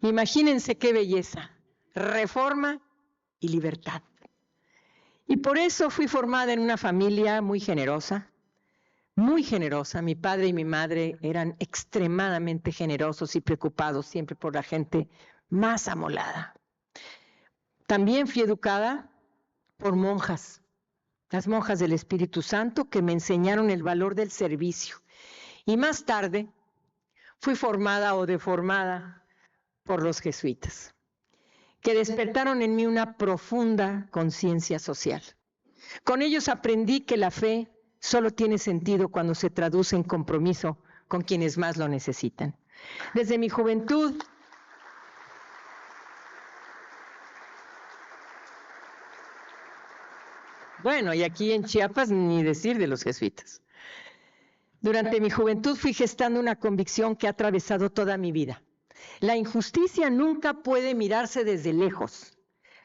Imagínense qué belleza, reforma y libertad. Y por eso fui formada en una familia muy generosa, muy generosa. Mi padre y mi madre eran extremadamente generosos y preocupados siempre por la gente más amolada. También fui educada por monjas, las monjas del Espíritu Santo, que me enseñaron el valor del servicio. Y más tarde fui formada o deformada por los jesuitas, que despertaron en mí una profunda conciencia social. Con ellos aprendí que la fe solo tiene sentido cuando se traduce en compromiso con quienes más lo necesitan. Desde mi juventud, bueno, y aquí en Chiapas ni decir de los jesuitas. Durante mi juventud fui gestando una convicción que ha atravesado toda mi vida. La injusticia nunca puede mirarse desde lejos.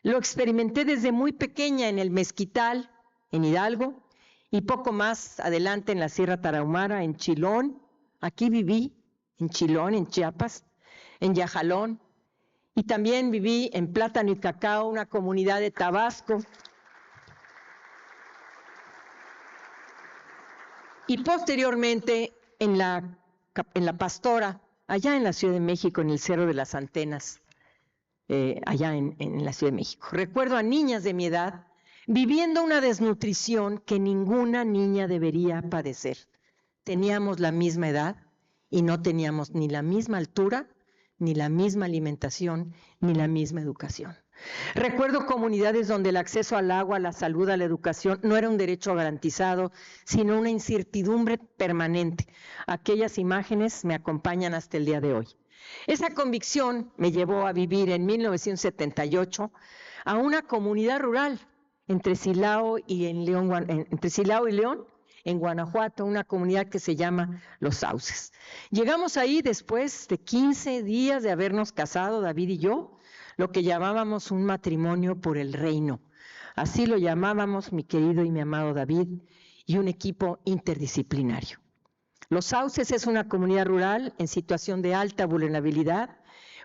Lo experimenté desde muy pequeña en el Mezquital, en Hidalgo, y poco más adelante en la Sierra Tarahumara, en Chilón. Aquí viví, en Chilón, en Chiapas, en Yajalón, y también viví en Plátano y Cacao, una comunidad de Tabasco. Y posteriormente en la Pastora, allá en la Ciudad de México, en el Cerro de las Antenas, allá en la Ciudad de México. Recuerdo a niñas de mi edad viviendo una desnutrición que ninguna niña debería padecer. Teníamos la misma edad y no teníamos ni la misma altura, ni la misma alimentación, ni la misma educación. Recuerdo comunidades donde el acceso al agua, a la salud, a la educación no era un derecho garantizado, sino una incertidumbre permanente. Aquellas imágenes me acompañan hasta el día de hoy. Esa convicción me llevó a vivir en 1978 a una comunidad rural entre Silao y León, en Guanajuato, una comunidad que se llama Los Sauces. Llegamos ahí después de 15 días de habernos casado, David y yo, lo que llamábamos un matrimonio por el reino. Así lo llamábamos mi querido y mi amado David y un equipo interdisciplinario. Los Sauces es una comunidad rural en situación de alta vulnerabilidad.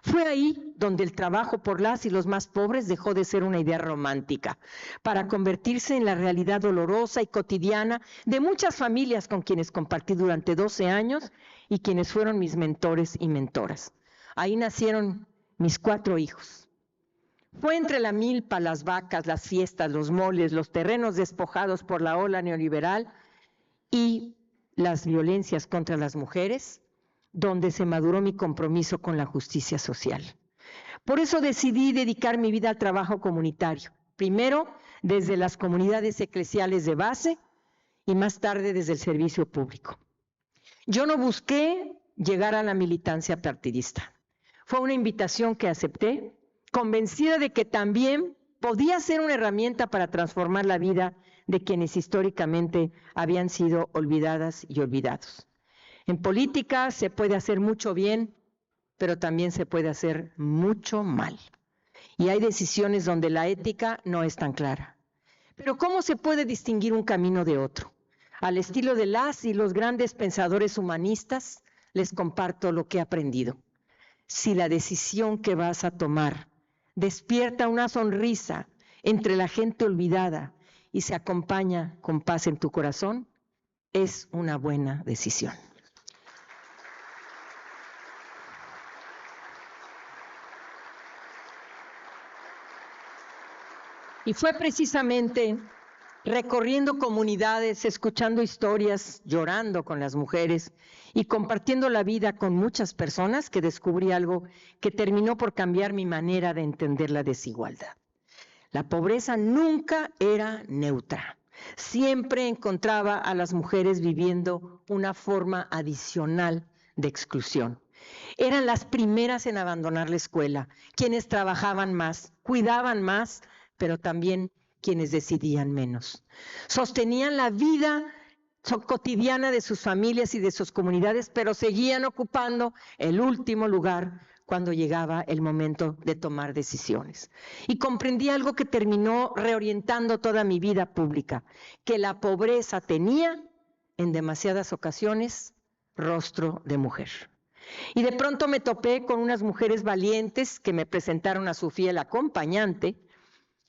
Fue ahí donde el trabajo por las y los más pobres dejó de ser una idea romántica, para convertirse en la realidad dolorosa y cotidiana de muchas familias con quienes compartí durante 12 años y quienes fueron mis mentores y mentoras. Ahí nacieron mis 4 hijos. Fue entre la milpa, las vacas, las fiestas, los moles, los terrenos despojados por la ola neoliberal y las violencias contra las mujeres, donde se maduró mi compromiso con la justicia social. Por eso decidí dedicar mi vida al trabajo comunitario, primero desde las comunidades eclesiales de base y más tarde desde el servicio público. Yo no busqué llegar a la militancia partidista. Fue una invitación que acepté, convencida de que también podía ser una herramienta para transformar la vida de quienes históricamente habían sido olvidadas y olvidados. En política se puede hacer mucho bien, pero también se puede hacer mucho mal. Y hay decisiones donde la ética no es tan clara. Pero ¿cómo se puede distinguir un camino de otro? Al estilo de las y los grandes pensadores humanistas, les comparto lo que he aprendido. Si la decisión que vas a tomar despierta una sonrisa entre la gente olvidada y se acompaña con paz en tu corazón, es una buena decisión. Y fue precisamente recorriendo comunidades, escuchando historias, llorando con las mujeres y compartiendo la vida con muchas personas que descubrí algo que terminó por cambiar mi manera de entender la desigualdad. La pobreza nunca era neutra. Siempre encontraba a las mujeres viviendo una forma adicional de exclusión. Eran las primeras en abandonar la escuela, quienes trabajaban más, cuidaban más, pero también quienes decidían menos. Sostenían la vida cotidiana de sus familias y de sus comunidades, pero seguían ocupando el último lugar cuando llegaba el momento de tomar decisiones. Y comprendí algo que terminó reorientando toda mi vida pública, que la pobreza tenía, en demasiadas ocasiones, rostro de mujer. Y de pronto me topé con unas mujeres valientes que me presentaron a su fiel acompañante,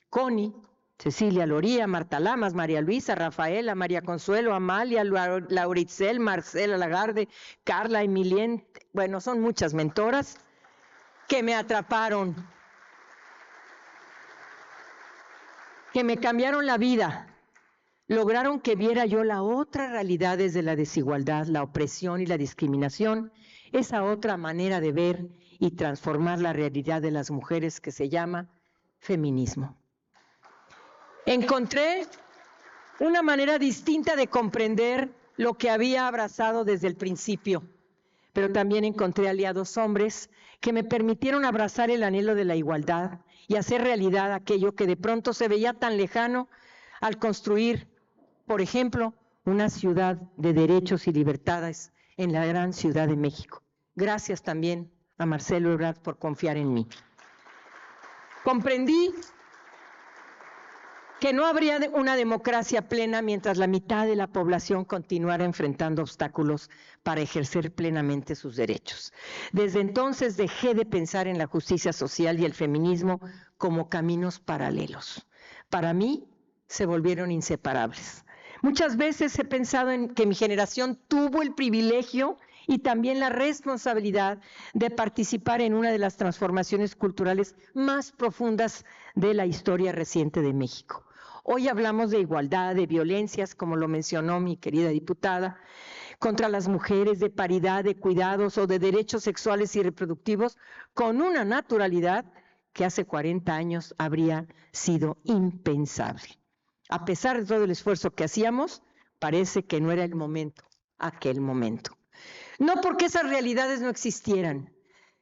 Connie, Cecilia Loría, Marta Lamas, María Luisa, Rafaela, María Consuelo, Amalia, Lauritzel, Marcela Lagarde, Carla, Emilien, bueno, son muchas mentoras que me atraparon, que me cambiaron la vida, lograron que viera yo la otra realidad desde la desigualdad, la opresión y la discriminación, esa otra manera de ver y transformar la realidad de las mujeres que se llama feminismo. Encontré una manera distinta de comprender lo que había abrazado desde el principio, pero también encontré aliados hombres que me permitieron abrazar el anhelo de la igualdad y hacer realidad aquello que de pronto se veía tan lejano al construir, por ejemplo, una ciudad de derechos y libertades en la gran Ciudad de México. Gracias también a Marcelo Ebrard por confiar en mí. Comprendí que no habría una democracia plena mientras la mitad de la población continuara enfrentando obstáculos para ejercer plenamente sus derechos. Desde entonces dejé de pensar en la justicia social y el feminismo como caminos paralelos. Para mí se volvieron inseparables. Muchas veces he pensado en que mi generación tuvo el privilegio y también la responsabilidad de participar en una de las transformaciones culturales más profundas de la historia reciente de México. Hoy hablamos de igualdad, de violencias, como lo mencionó mi querida diputada, contra las mujeres, de paridad, de cuidados o de derechos sexuales y reproductivos, con una naturalidad que hace 40 años habría sido impensable. A pesar de todo el esfuerzo que hacíamos, parece que no era el momento, aquel momento. No porque esas realidades no existieran,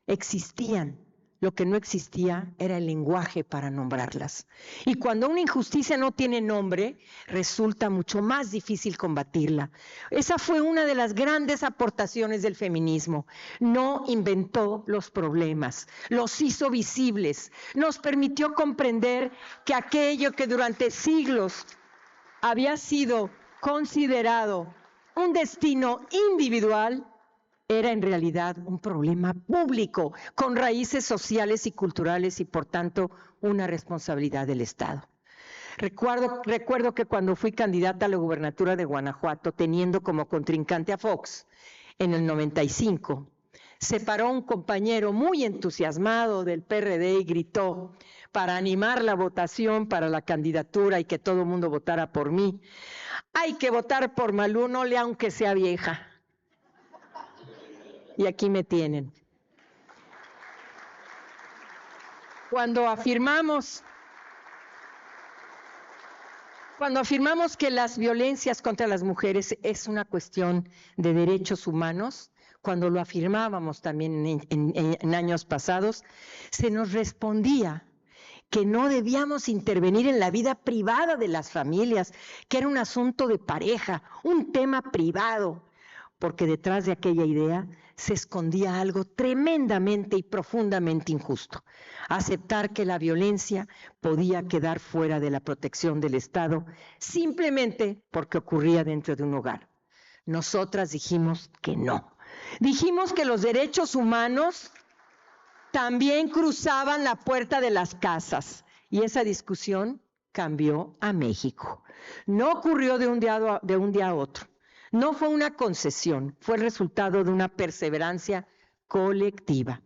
existían. Lo que no existía era el lenguaje para nombrarlas. Y cuando una injusticia no tiene nombre, resulta mucho más difícil combatirla. Esa fue una de las grandes aportaciones del feminismo. No inventó los problemas, los hizo visibles, nos permitió comprender que aquello que durante siglos había sido considerado un destino individual, era en realidad un problema público, con raíces sociales y culturales y por tanto una responsabilidad del Estado. Recuerdo que cuando fui candidata a la gubernatura de Guanajuato, teniendo como contrincante a Fox en el 95, se paró un compañero muy entusiasmado del PRD y gritó para animar la votación para la candidatura y que todo el mundo votara por mí: hay que votar por Malú, no le aunque sea vieja. Y aquí me tienen. Cuando afirmamos que las violencias contra las mujeres es una cuestión de derechos humanos, cuando lo afirmábamos también en años pasados, se nos respondía que no debíamos intervenir en la vida privada de las familias, que era un asunto de pareja, un tema privado, porque detrás de aquella idea se escondía algo tremendamente y profundamente injusto: aceptar que la violencia podía quedar fuera de la protección del Estado simplemente porque ocurría dentro de un hogar. Nosotras dijimos que no. Dijimos que los derechos humanos también cruzaban la puerta de las casas, y esa discusión cambió a México. No ocurrió de un día a otro. No fue una concesión, fue el resultado de una perseverancia colectiva.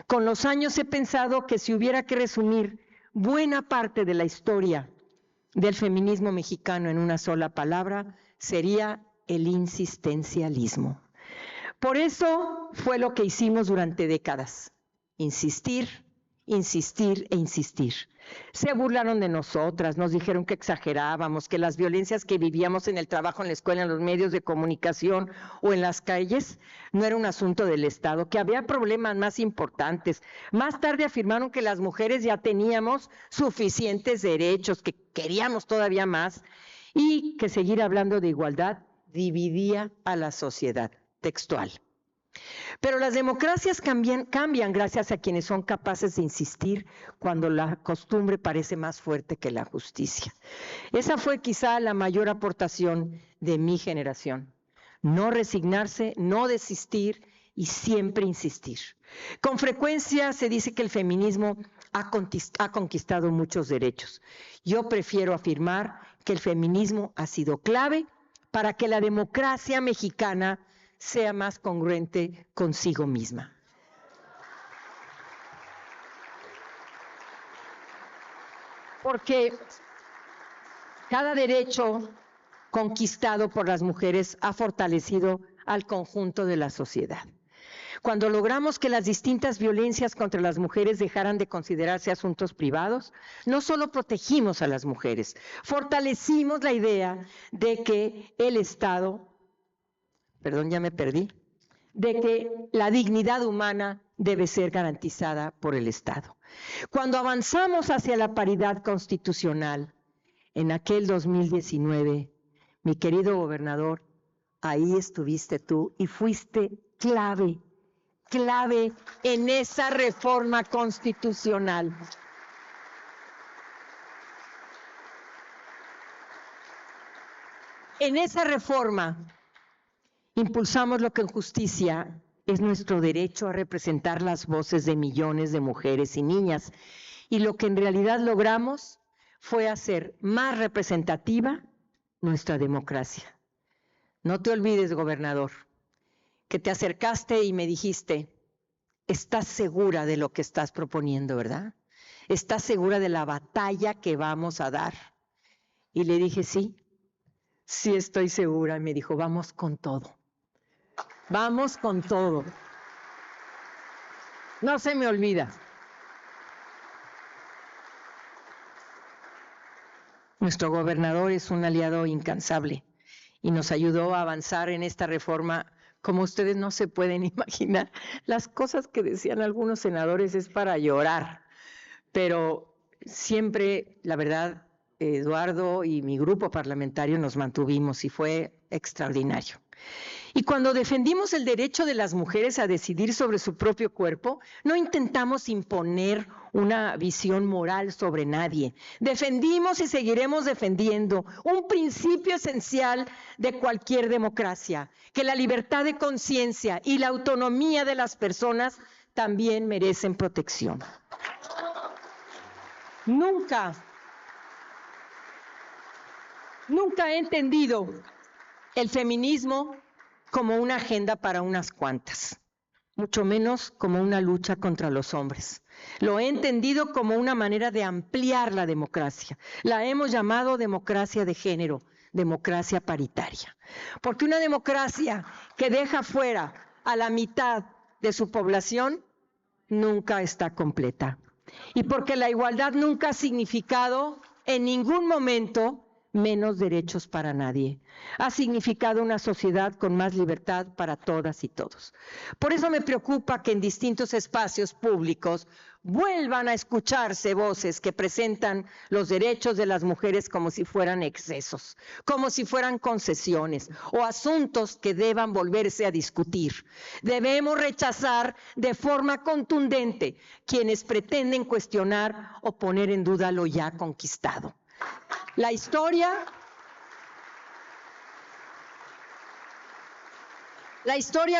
Con los años he pensado que si hubiera que resumir buena parte de la historia del feminismo mexicano en una sola palabra, sería el insistencialismo. Por eso fue lo que hicimos durante décadas: insistir, insistir e insistir. Se burlaron de nosotras, nos dijeron que exagerábamos, que las violencias que vivíamos en el trabajo, en la escuela, en los medios de comunicación o en las calles no era un asunto del Estado, que había problemas más importantes. Más tarde afirmaron que las mujeres ya teníamos suficientes derechos, que queríamos todavía más, y que seguir hablando de igualdad dividía a la sociedad. Textual. Pero las democracias cambian gracias a quienes son capaces de insistir cuando la costumbre parece más fuerte que la justicia. Esa fue quizá la mayor aportación de mi generación: no resignarse, no desistir y siempre insistir. Con frecuencia se dice que el feminismo ha conquistado muchos derechos. Yo prefiero afirmar que el feminismo ha sido clave para que la democracia mexicana sea más congruente consigo misma. Porque cada derecho conquistado por las mujeres ha fortalecido al conjunto de la sociedad. Cuando logramos que las distintas violencias contra las mujeres dejaran de considerarse asuntos privados, no solo protegimos a las mujeres, fortalecimos la idea de que el Estado, de que la dignidad humana debe ser garantizada por el Estado. Cuando avanzamos hacia la paridad constitucional, en aquel 2019, mi querido gobernador, ahí estuviste tú y fuiste clave en esa reforma constitucional. En esa reforma impulsamos lo que en justicia es nuestro derecho a representar las voces de millones de mujeres y niñas, y lo que en realidad logramos fue hacer más representativa nuestra democracia. No te olvides, gobernador, que te acercaste y me dijiste: estás segura de lo que estás proponiendo, ¿verdad? ¿Estás segura de la batalla que vamos a dar? Y le dije: sí estoy segura. Y me dijo: vamos con todo. Vamos con todo. No se me olvida. Nuestro gobernador es un aliado incansable y nos ayudó a avanzar en esta reforma como ustedes no se pueden imaginar. Las cosas que decían algunos senadores es para llorar, pero siempre, la verdad, Eduardo y mi grupo parlamentario nos mantuvimos y fue extraordinario. Y cuando defendimos el derecho de las mujeres a decidir sobre su propio cuerpo, no intentamos imponer una visión moral sobre nadie. Defendimos y seguiremos defendiendo un principio esencial de cualquier democracia: que la libertad de conciencia y la autonomía de las personas también merecen protección. Nunca he entendido el feminismo como una agenda para unas cuantas. mucho menos como una lucha contra los hombres. Lo he entendido como una manera de ampliar la democracia. La hemos llamado democracia de género, democracia paritaria. Porque una democracia que deja fuera a la mitad de su población nunca está completa. Y porque la igualdad nunca ha significado en ningún momento menos derechos para nadie. Ha significado una sociedad con más libertad para todas y todos. Por eso me preocupa que en distintos espacios públicos vuelvan a escucharse voces que presentan los derechos de las mujeres como si fueran excesos, como si fueran concesiones o asuntos que deban volverse a discutir. Debemos rechazar de forma contundente quienes pretenden cuestionar o poner en duda lo ya conquistado. La historia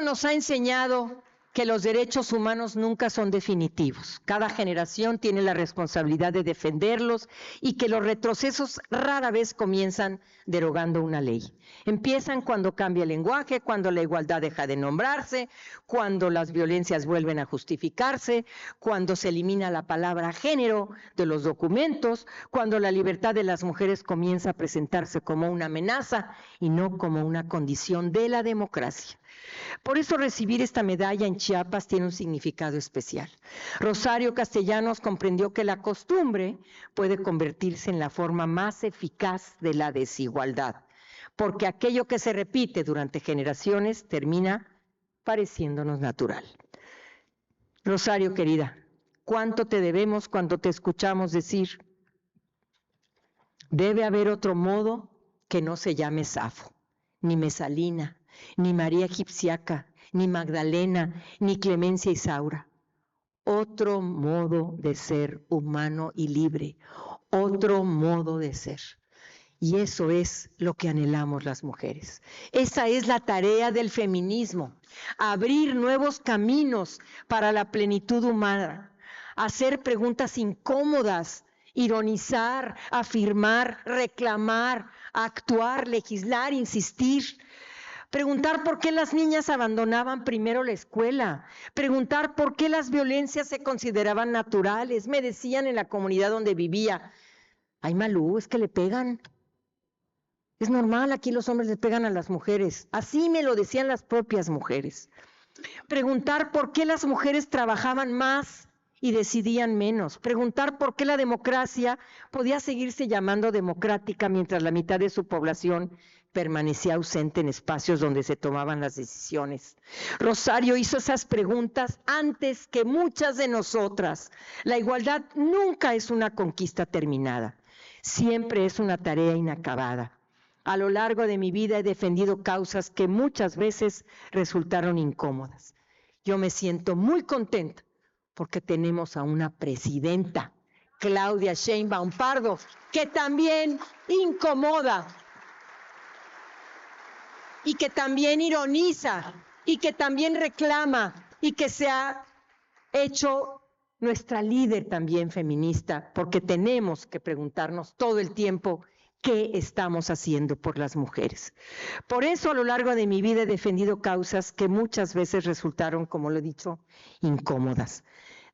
nos ha enseñado que los derechos humanos nunca son definitivos. Cada generación tiene la responsabilidad de defenderlos y que los retrocesos rara vez comienzan derogando una ley. Empiezan cuando cambia el lenguaje, cuando la igualdad deja de nombrarse, cuando las violencias vuelven a justificarse, cuando se elimina la palabra género de los documentos, cuando la libertad de las mujeres comienza a presentarse como una amenaza y no como una condición de la democracia. Por eso recibir esta medalla en Chiapas tiene un significado especial. Rosario Castellanos comprendió que la costumbre puede convertirse en la forma más eficaz de la desigualdad, porque aquello que se repite durante generaciones termina pareciéndonos natural. Rosario, querida, ¿cuánto te debemos cuando te escuchamos decir: debe haber otro modo que no se llame Safo, ni Mesalina, ni María Egipciaca, ni Magdalena, ni Clemencia Isaura? Otro modo de ser humano y libre, otro modo de ser. Y eso es lo que anhelamos las mujeres. Esa es la tarea del feminismo: abrir nuevos caminos para la plenitud humana, hacer preguntas incómodas, ironizar, afirmar, reclamar, actuar, legislar, insistir. Preguntar por qué las niñas abandonaban primero la escuela, preguntar por qué las violencias se consideraban naturales. Me decían en la comunidad donde vivía: ay, Malú, es que le pegan. Es normal, aquí los hombres le pegan a las mujeres. Así me lo decían las propias mujeres. Preguntar por qué las mujeres trabajaban más y decidían menos. Preguntar por qué la democracia podía seguirse llamando democrática mientras la mitad de su población permanecía ausente en espacios donde se tomaban las decisiones. Rosario hizo esas preguntas antes que muchas de nosotras. La igualdad nunca es una conquista terminada, siempre es una tarea inacabada. A lo largo de mi vida he defendido causas que muchas veces resultaron incómodas. Yo me siento muy contenta porque tenemos a una presidenta, Claudia Sheinbaum Pardo, que también incomoda y que también ironiza y que también reclama y que se ha hecho nuestra líder también feminista, porque tenemos que preguntarnos todo el tiempo qué estamos haciendo por las mujeres. Por eso a lo largo de mi vida he defendido causas que muchas veces resultaron, como lo he dicho, incómodas.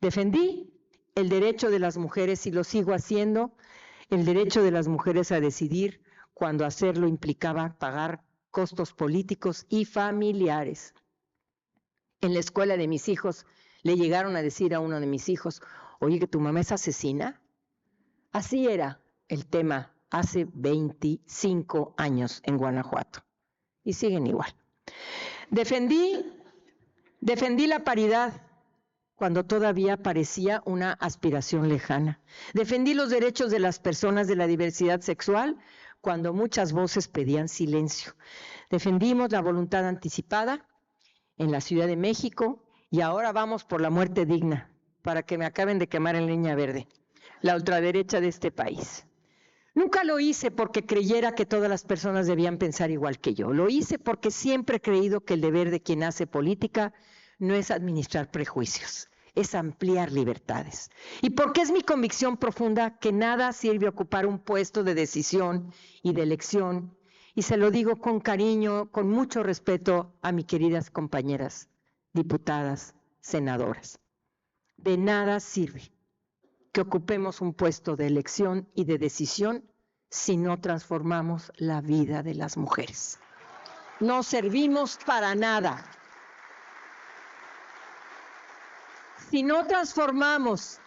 Defendí el derecho de las mujeres, y lo sigo haciendo, el derecho de las mujeres a decidir cuando hacerlo implicaba pagar costos políticos y familiares. En la escuela de mis hijos le llegaron a decir a uno de mis hijos: oye, ¿que tu mamá es asesina? Así era el tema hace 25 años en Guanajuato. Y siguen igual. Defendí la paridad cuando todavía parecía una aspiración lejana. Defendí los derechos de las personas de la diversidad sexual cuando muchas voces pedían silencio. Defendimos la voluntad anticipada en la Ciudad de México y ahora vamos por la muerte digna para que me acaben de quemar en leña verde, la ultraderecha de este país. Nunca lo hice porque creyera que todas las personas debían pensar igual que yo. Lo hice porque siempre he creído que el deber de quien hace política no es administrar prejuicios, es ampliar libertades. Y porque es mi convicción profunda que nada sirve ocupar un puesto de decisión y de elección, y se lo digo con cariño, con mucho respeto a mis queridas compañeras, diputadas, senadoras. De nada sirve que ocupemos un puesto de elección y de decisión si no transformamos la vida de las mujeres. No servimos para nada. Si no transformamos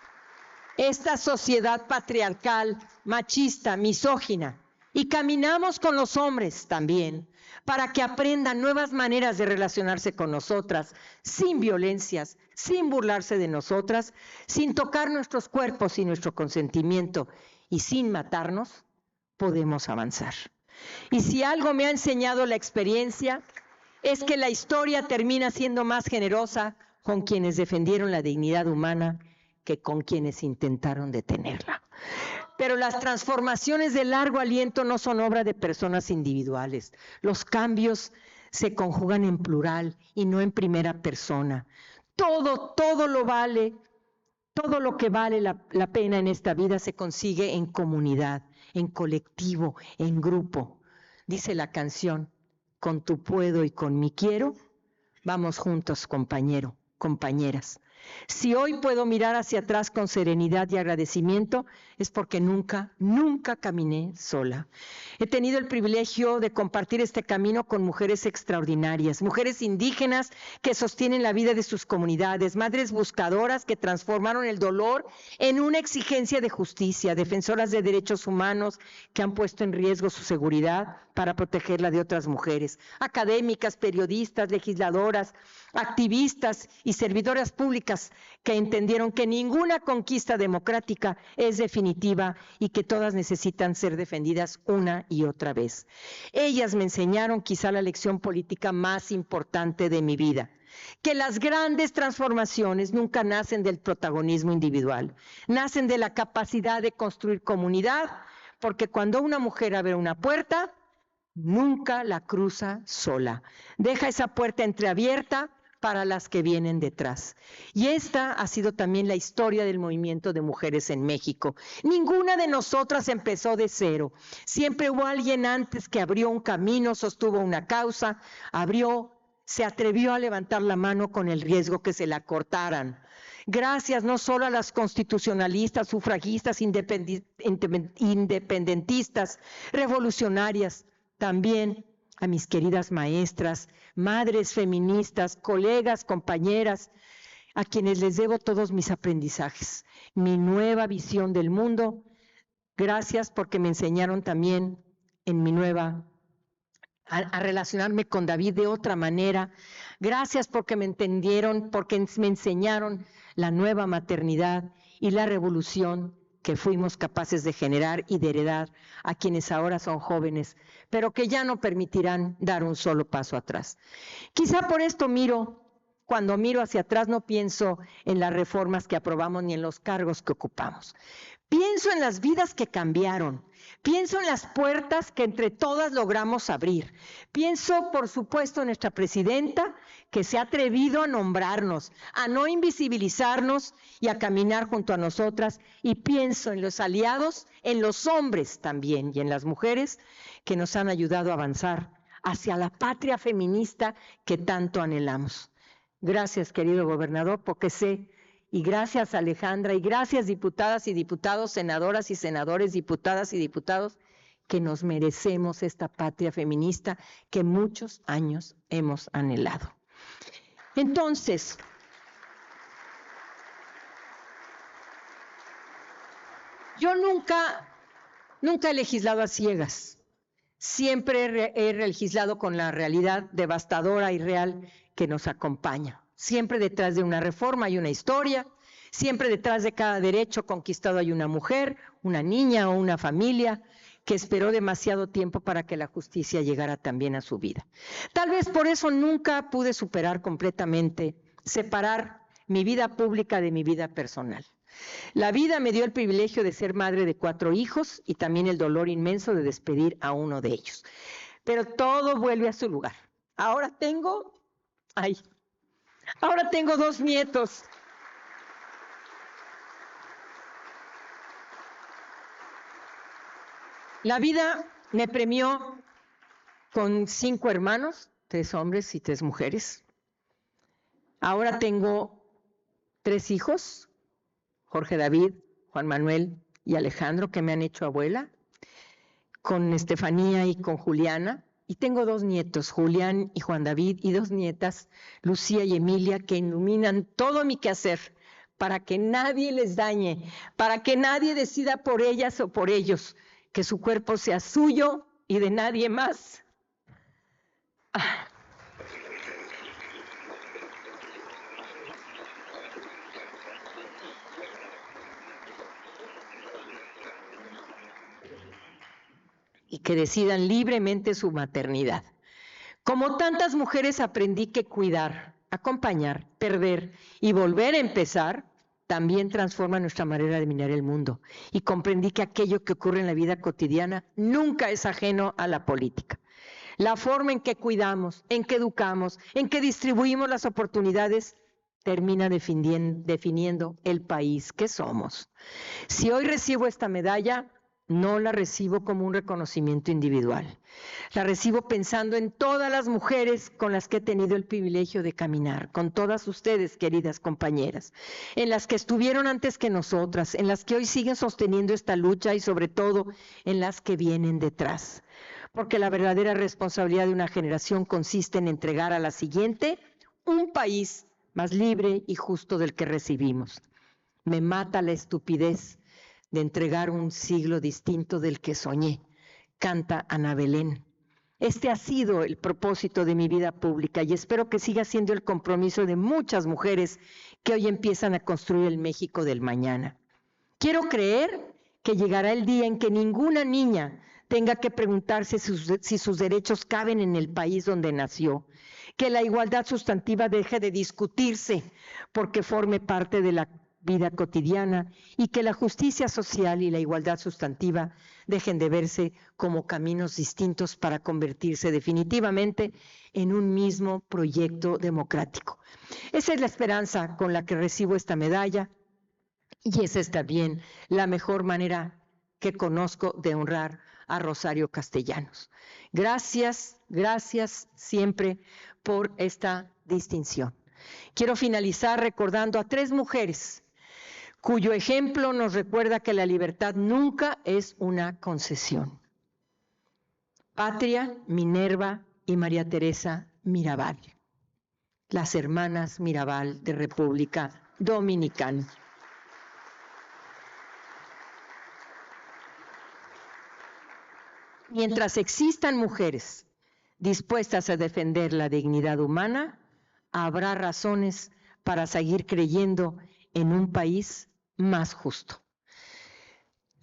esta sociedad patriarcal, machista, misógina, y caminamos con los hombres también para que aprendan nuevas maneras de relacionarse con nosotras, sin violencias, sin burlarse de nosotras, sin tocar nuestros cuerpos y nuestro consentimiento y sin matarnos, podemos avanzar. Y si algo me ha enseñado la experiencia, es que la historia termina siendo más generosa con quienes defendieron la dignidad humana que con quienes intentaron detenerla. Pero las transformaciones de largo aliento no son obra de personas individuales. Los cambios se conjugan en plural y no en primera persona. Todo lo vale, todo lo que vale la pena en esta vida se consigue en comunidad, en colectivo, en grupo. Dice la canción, con tu puedo y con mi quiero, vamos juntos, compañero, compañeras. Si hoy puedo mirar hacia atrás con serenidad y agradecimiento, es porque nunca caminé sola. He tenido el privilegio de compartir este camino con mujeres extraordinarias, mujeres indígenas que sostienen la vida de sus comunidades, madres buscadoras que transformaron el dolor en una exigencia de justicia, defensoras de derechos humanos que han puesto en riesgo su seguridad para protegerla de otras mujeres, académicas, periodistas, legisladoras, activistas y servidoras públicas que entendieron que ninguna conquista democrática es definitiva y que todas necesitan ser defendidas una y otra vez. Ellas me enseñaron quizá la lección política más importante de mi vida, que las grandes transformaciones nunca nacen del protagonismo individual, nacen de la capacidad de construir comunidad, porque cuando una mujer abre una puerta, nunca la cruza sola. Deja esa puerta entreabierta para las que vienen detrás. Y esta ha sido también la historia del movimiento de mujeres en México. Ninguna de nosotras empezó de cero. Siempre hubo alguien antes que abrió un camino, sostuvo una causa, se atrevió a levantar la mano con el riesgo que se la cortaran. Gracias no solo a las constitucionalistas, sufragistas, independentistas, revolucionarias, también a mis queridas maestras, madres feministas, colegas, compañeras, a quienes les debo todos mis aprendizajes, mi nueva visión del mundo. Gracias porque me enseñaron también a relacionarme con David de otra manera. Gracias porque me entendieron, porque me enseñaron la nueva maternidad y la revolución que fuimos capaces de generar y de heredar a quienes ahora son jóvenes, pero que ya no permitirán dar un solo paso atrás. Quizá por esto cuando miro hacia atrás no pienso en las reformas que aprobamos ni en los cargos que ocupamos. Pienso en las vidas que cambiaron, pienso en las puertas que entre todas logramos abrir. Pienso, por supuesto, en nuestra presidenta, que se ha atrevido a nombrarnos, a no invisibilizarnos y a caminar junto a nosotras. Y pienso en los aliados, en los hombres también y en las mujeres que nos han ayudado a avanzar hacia la patria feminista que tanto anhelamos. Gracias, querido gobernador, porque sé. Y gracias, Alejandra, y gracias, diputadas y diputados, senadoras y senadores, diputadas y diputados, que nos merecemos esta patria feminista que muchos años hemos anhelado. Entonces, yo nunca he legislado a ciegas. Siempre he legislado con la realidad devastadora y real que nos acompaña. Siempre detrás de una reforma hay una historia, siempre detrás de cada derecho conquistado hay una mujer, una niña o una familia que esperó demasiado tiempo para que la justicia llegara también a su vida. Tal vez por eso nunca pude separar mi vida pública de mi vida personal. La vida me dio el privilegio de ser madre de 4 hijos y también el dolor inmenso de despedir a uno de ellos. Pero todo vuelve a su lugar. Ahora tengo 2 nietos. La vida me premió con 5 hermanos, 3 hombres y 3 mujeres. Ahora tengo 3 hijos, Jorge David, Juan Manuel y Alejandro, que me han hecho abuela, con Estefanía y con Juliana. Y tengo 2 nietos, Julián y Juan David, y 2 nietas, Lucía y Emilia, que iluminan todo mi quehacer para que nadie les dañe, para que nadie decida por ellas o por ellos, que su cuerpo sea suyo y de nadie más. Y que decidan libremente su maternidad. Como tantas mujeres aprendí que cuidar, acompañar, perder y volver a empezar también transforma nuestra manera de mirar el mundo. Y comprendí que aquello que ocurre en la vida cotidiana nunca es ajeno a la política. La forma en que cuidamos, en que educamos, en que distribuimos las oportunidades termina definiendo el país que somos. Si hoy recibo esta medalla, no la recibo como un reconocimiento individual. La recibo pensando en todas las mujeres con las que he tenido el privilegio de caminar, con todas ustedes, queridas compañeras, en las que estuvieron antes que nosotras, en las que hoy siguen sosteniendo esta lucha y sobre todo en las que vienen detrás. Porque la verdadera responsabilidad de una generación consiste en entregar a la siguiente un país más libre y justo del que recibimos. Me mata la estupidez de entregar un siglo distinto del que soñé, canta Ana Belén. Este ha sido el propósito de mi vida pública y espero que siga siendo el compromiso de muchas mujeres que hoy empiezan a construir el México del mañana. Quiero creer que llegará el día en que ninguna niña tenga que preguntarse si sus derechos caben en el país donde nació, que la igualdad sustantiva deje de discutirse porque forme parte de la vida cotidiana y que la justicia social y la igualdad sustantiva dejen de verse como caminos distintos para convertirse definitivamente en un mismo proyecto democrático. Esa es la esperanza con la que recibo esta medalla y esa es también la mejor manera que conozco de honrar a Rosario Castellanos. Gracias, gracias siempre por esta distinción. Quiero finalizar recordando a 3 mujeres cuyo ejemplo nos recuerda que la libertad nunca es una concesión. Patria, Minerva y María Teresa Mirabal, las hermanas Mirabal de República Dominicana. Mientras existan mujeres dispuestas a defender la dignidad humana, habrá razones para seguir creyendo en un país más justo.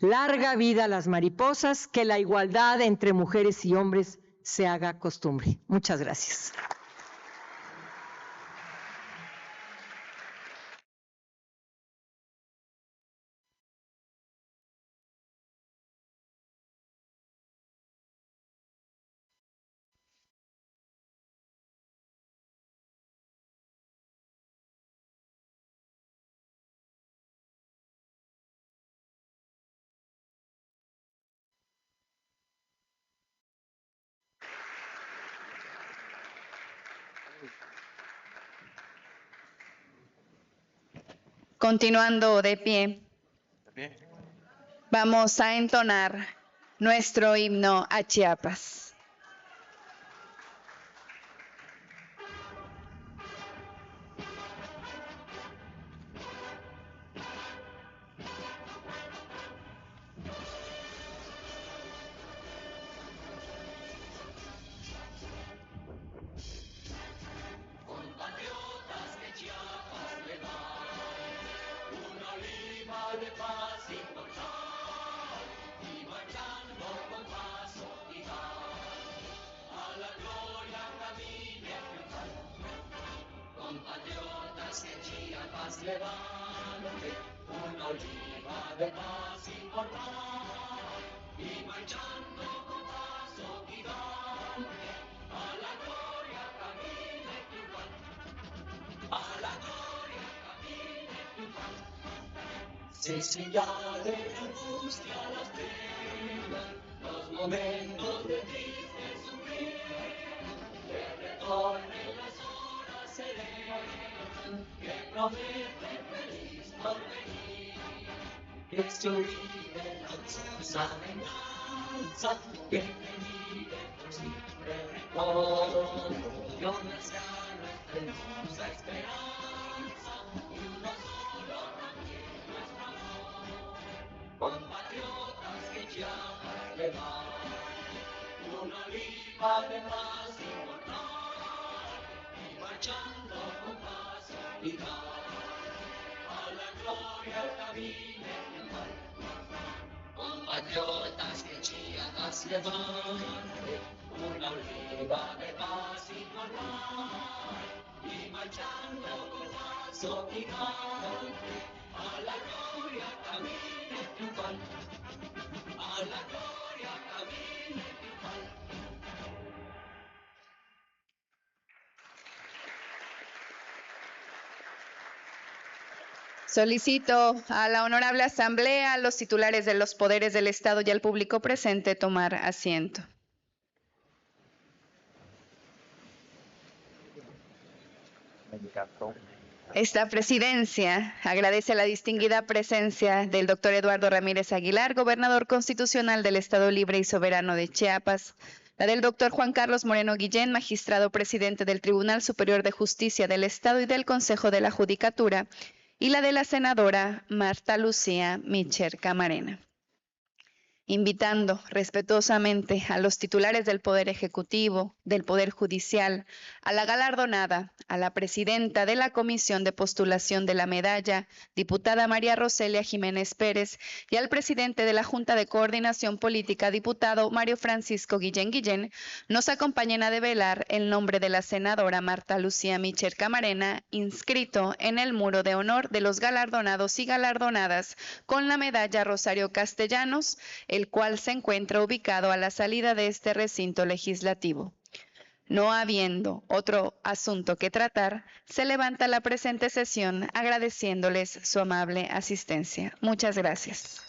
Larga vida a las mariposas, que la igualdad entre mujeres y hombres se haga costumbre. Muchas gracias. Continuando de pie, vamos a entonar nuestro himno a Chiapas. Se silla de angustia las penas, los momentos de triste sufrir, que retornen las horas serenas, que promete feliz porvenir, que se olvide con sus avenganzas, que vive por siempre recuerdo, y honrezca nuestra hermosa esperanza, y uno solo también nuestro amor, compatriotas que Chiapas le dan, una oliva de paz inmortal, y marchando con paso eficaz, a la gloria camine triunfal. Compatriotas que Chiapas le dan, una oliva de paz inmortal, y marchando con paso eficaz, a la gloria camine triunfal, a la gloria camine triunfal. Solicito a la Honorable Asamblea, a los titulares de los poderes del Estado y al público presente tomar asiento. Esta presidencia agradece la distinguida presencia del doctor Eduardo Ramírez Aguilar, gobernador constitucional del Estado Libre y Soberano de Chiapas, la del doctor Juan Carlos Moreno Guillén, magistrado presidente del Tribunal Superior de Justicia del Estado y del Consejo de la Judicatura, y la de la senadora Marta Lucía Mitcher Camarena. Invitando respetuosamente a los titulares del Poder Ejecutivo, del Poder Judicial, a la galardonada, a la presidenta de la Comisión de Postulación de la Medalla, diputada María Roselia Jiménez Pérez, y al presidente de la Junta de Coordinación Política, diputado Mario Francisco Guillén Guillén, nos acompañen a develar el nombre de la senadora Marta Lucía Mitcher Camarena, inscrito en el muro de honor de los galardonados y galardonadas con la medalla Rosario Castellanos, el cual se encuentra ubicado a la salida de este recinto legislativo. No habiendo otro asunto que tratar, se levanta la presente sesión agradeciéndoles su amable asistencia. Muchas gracias.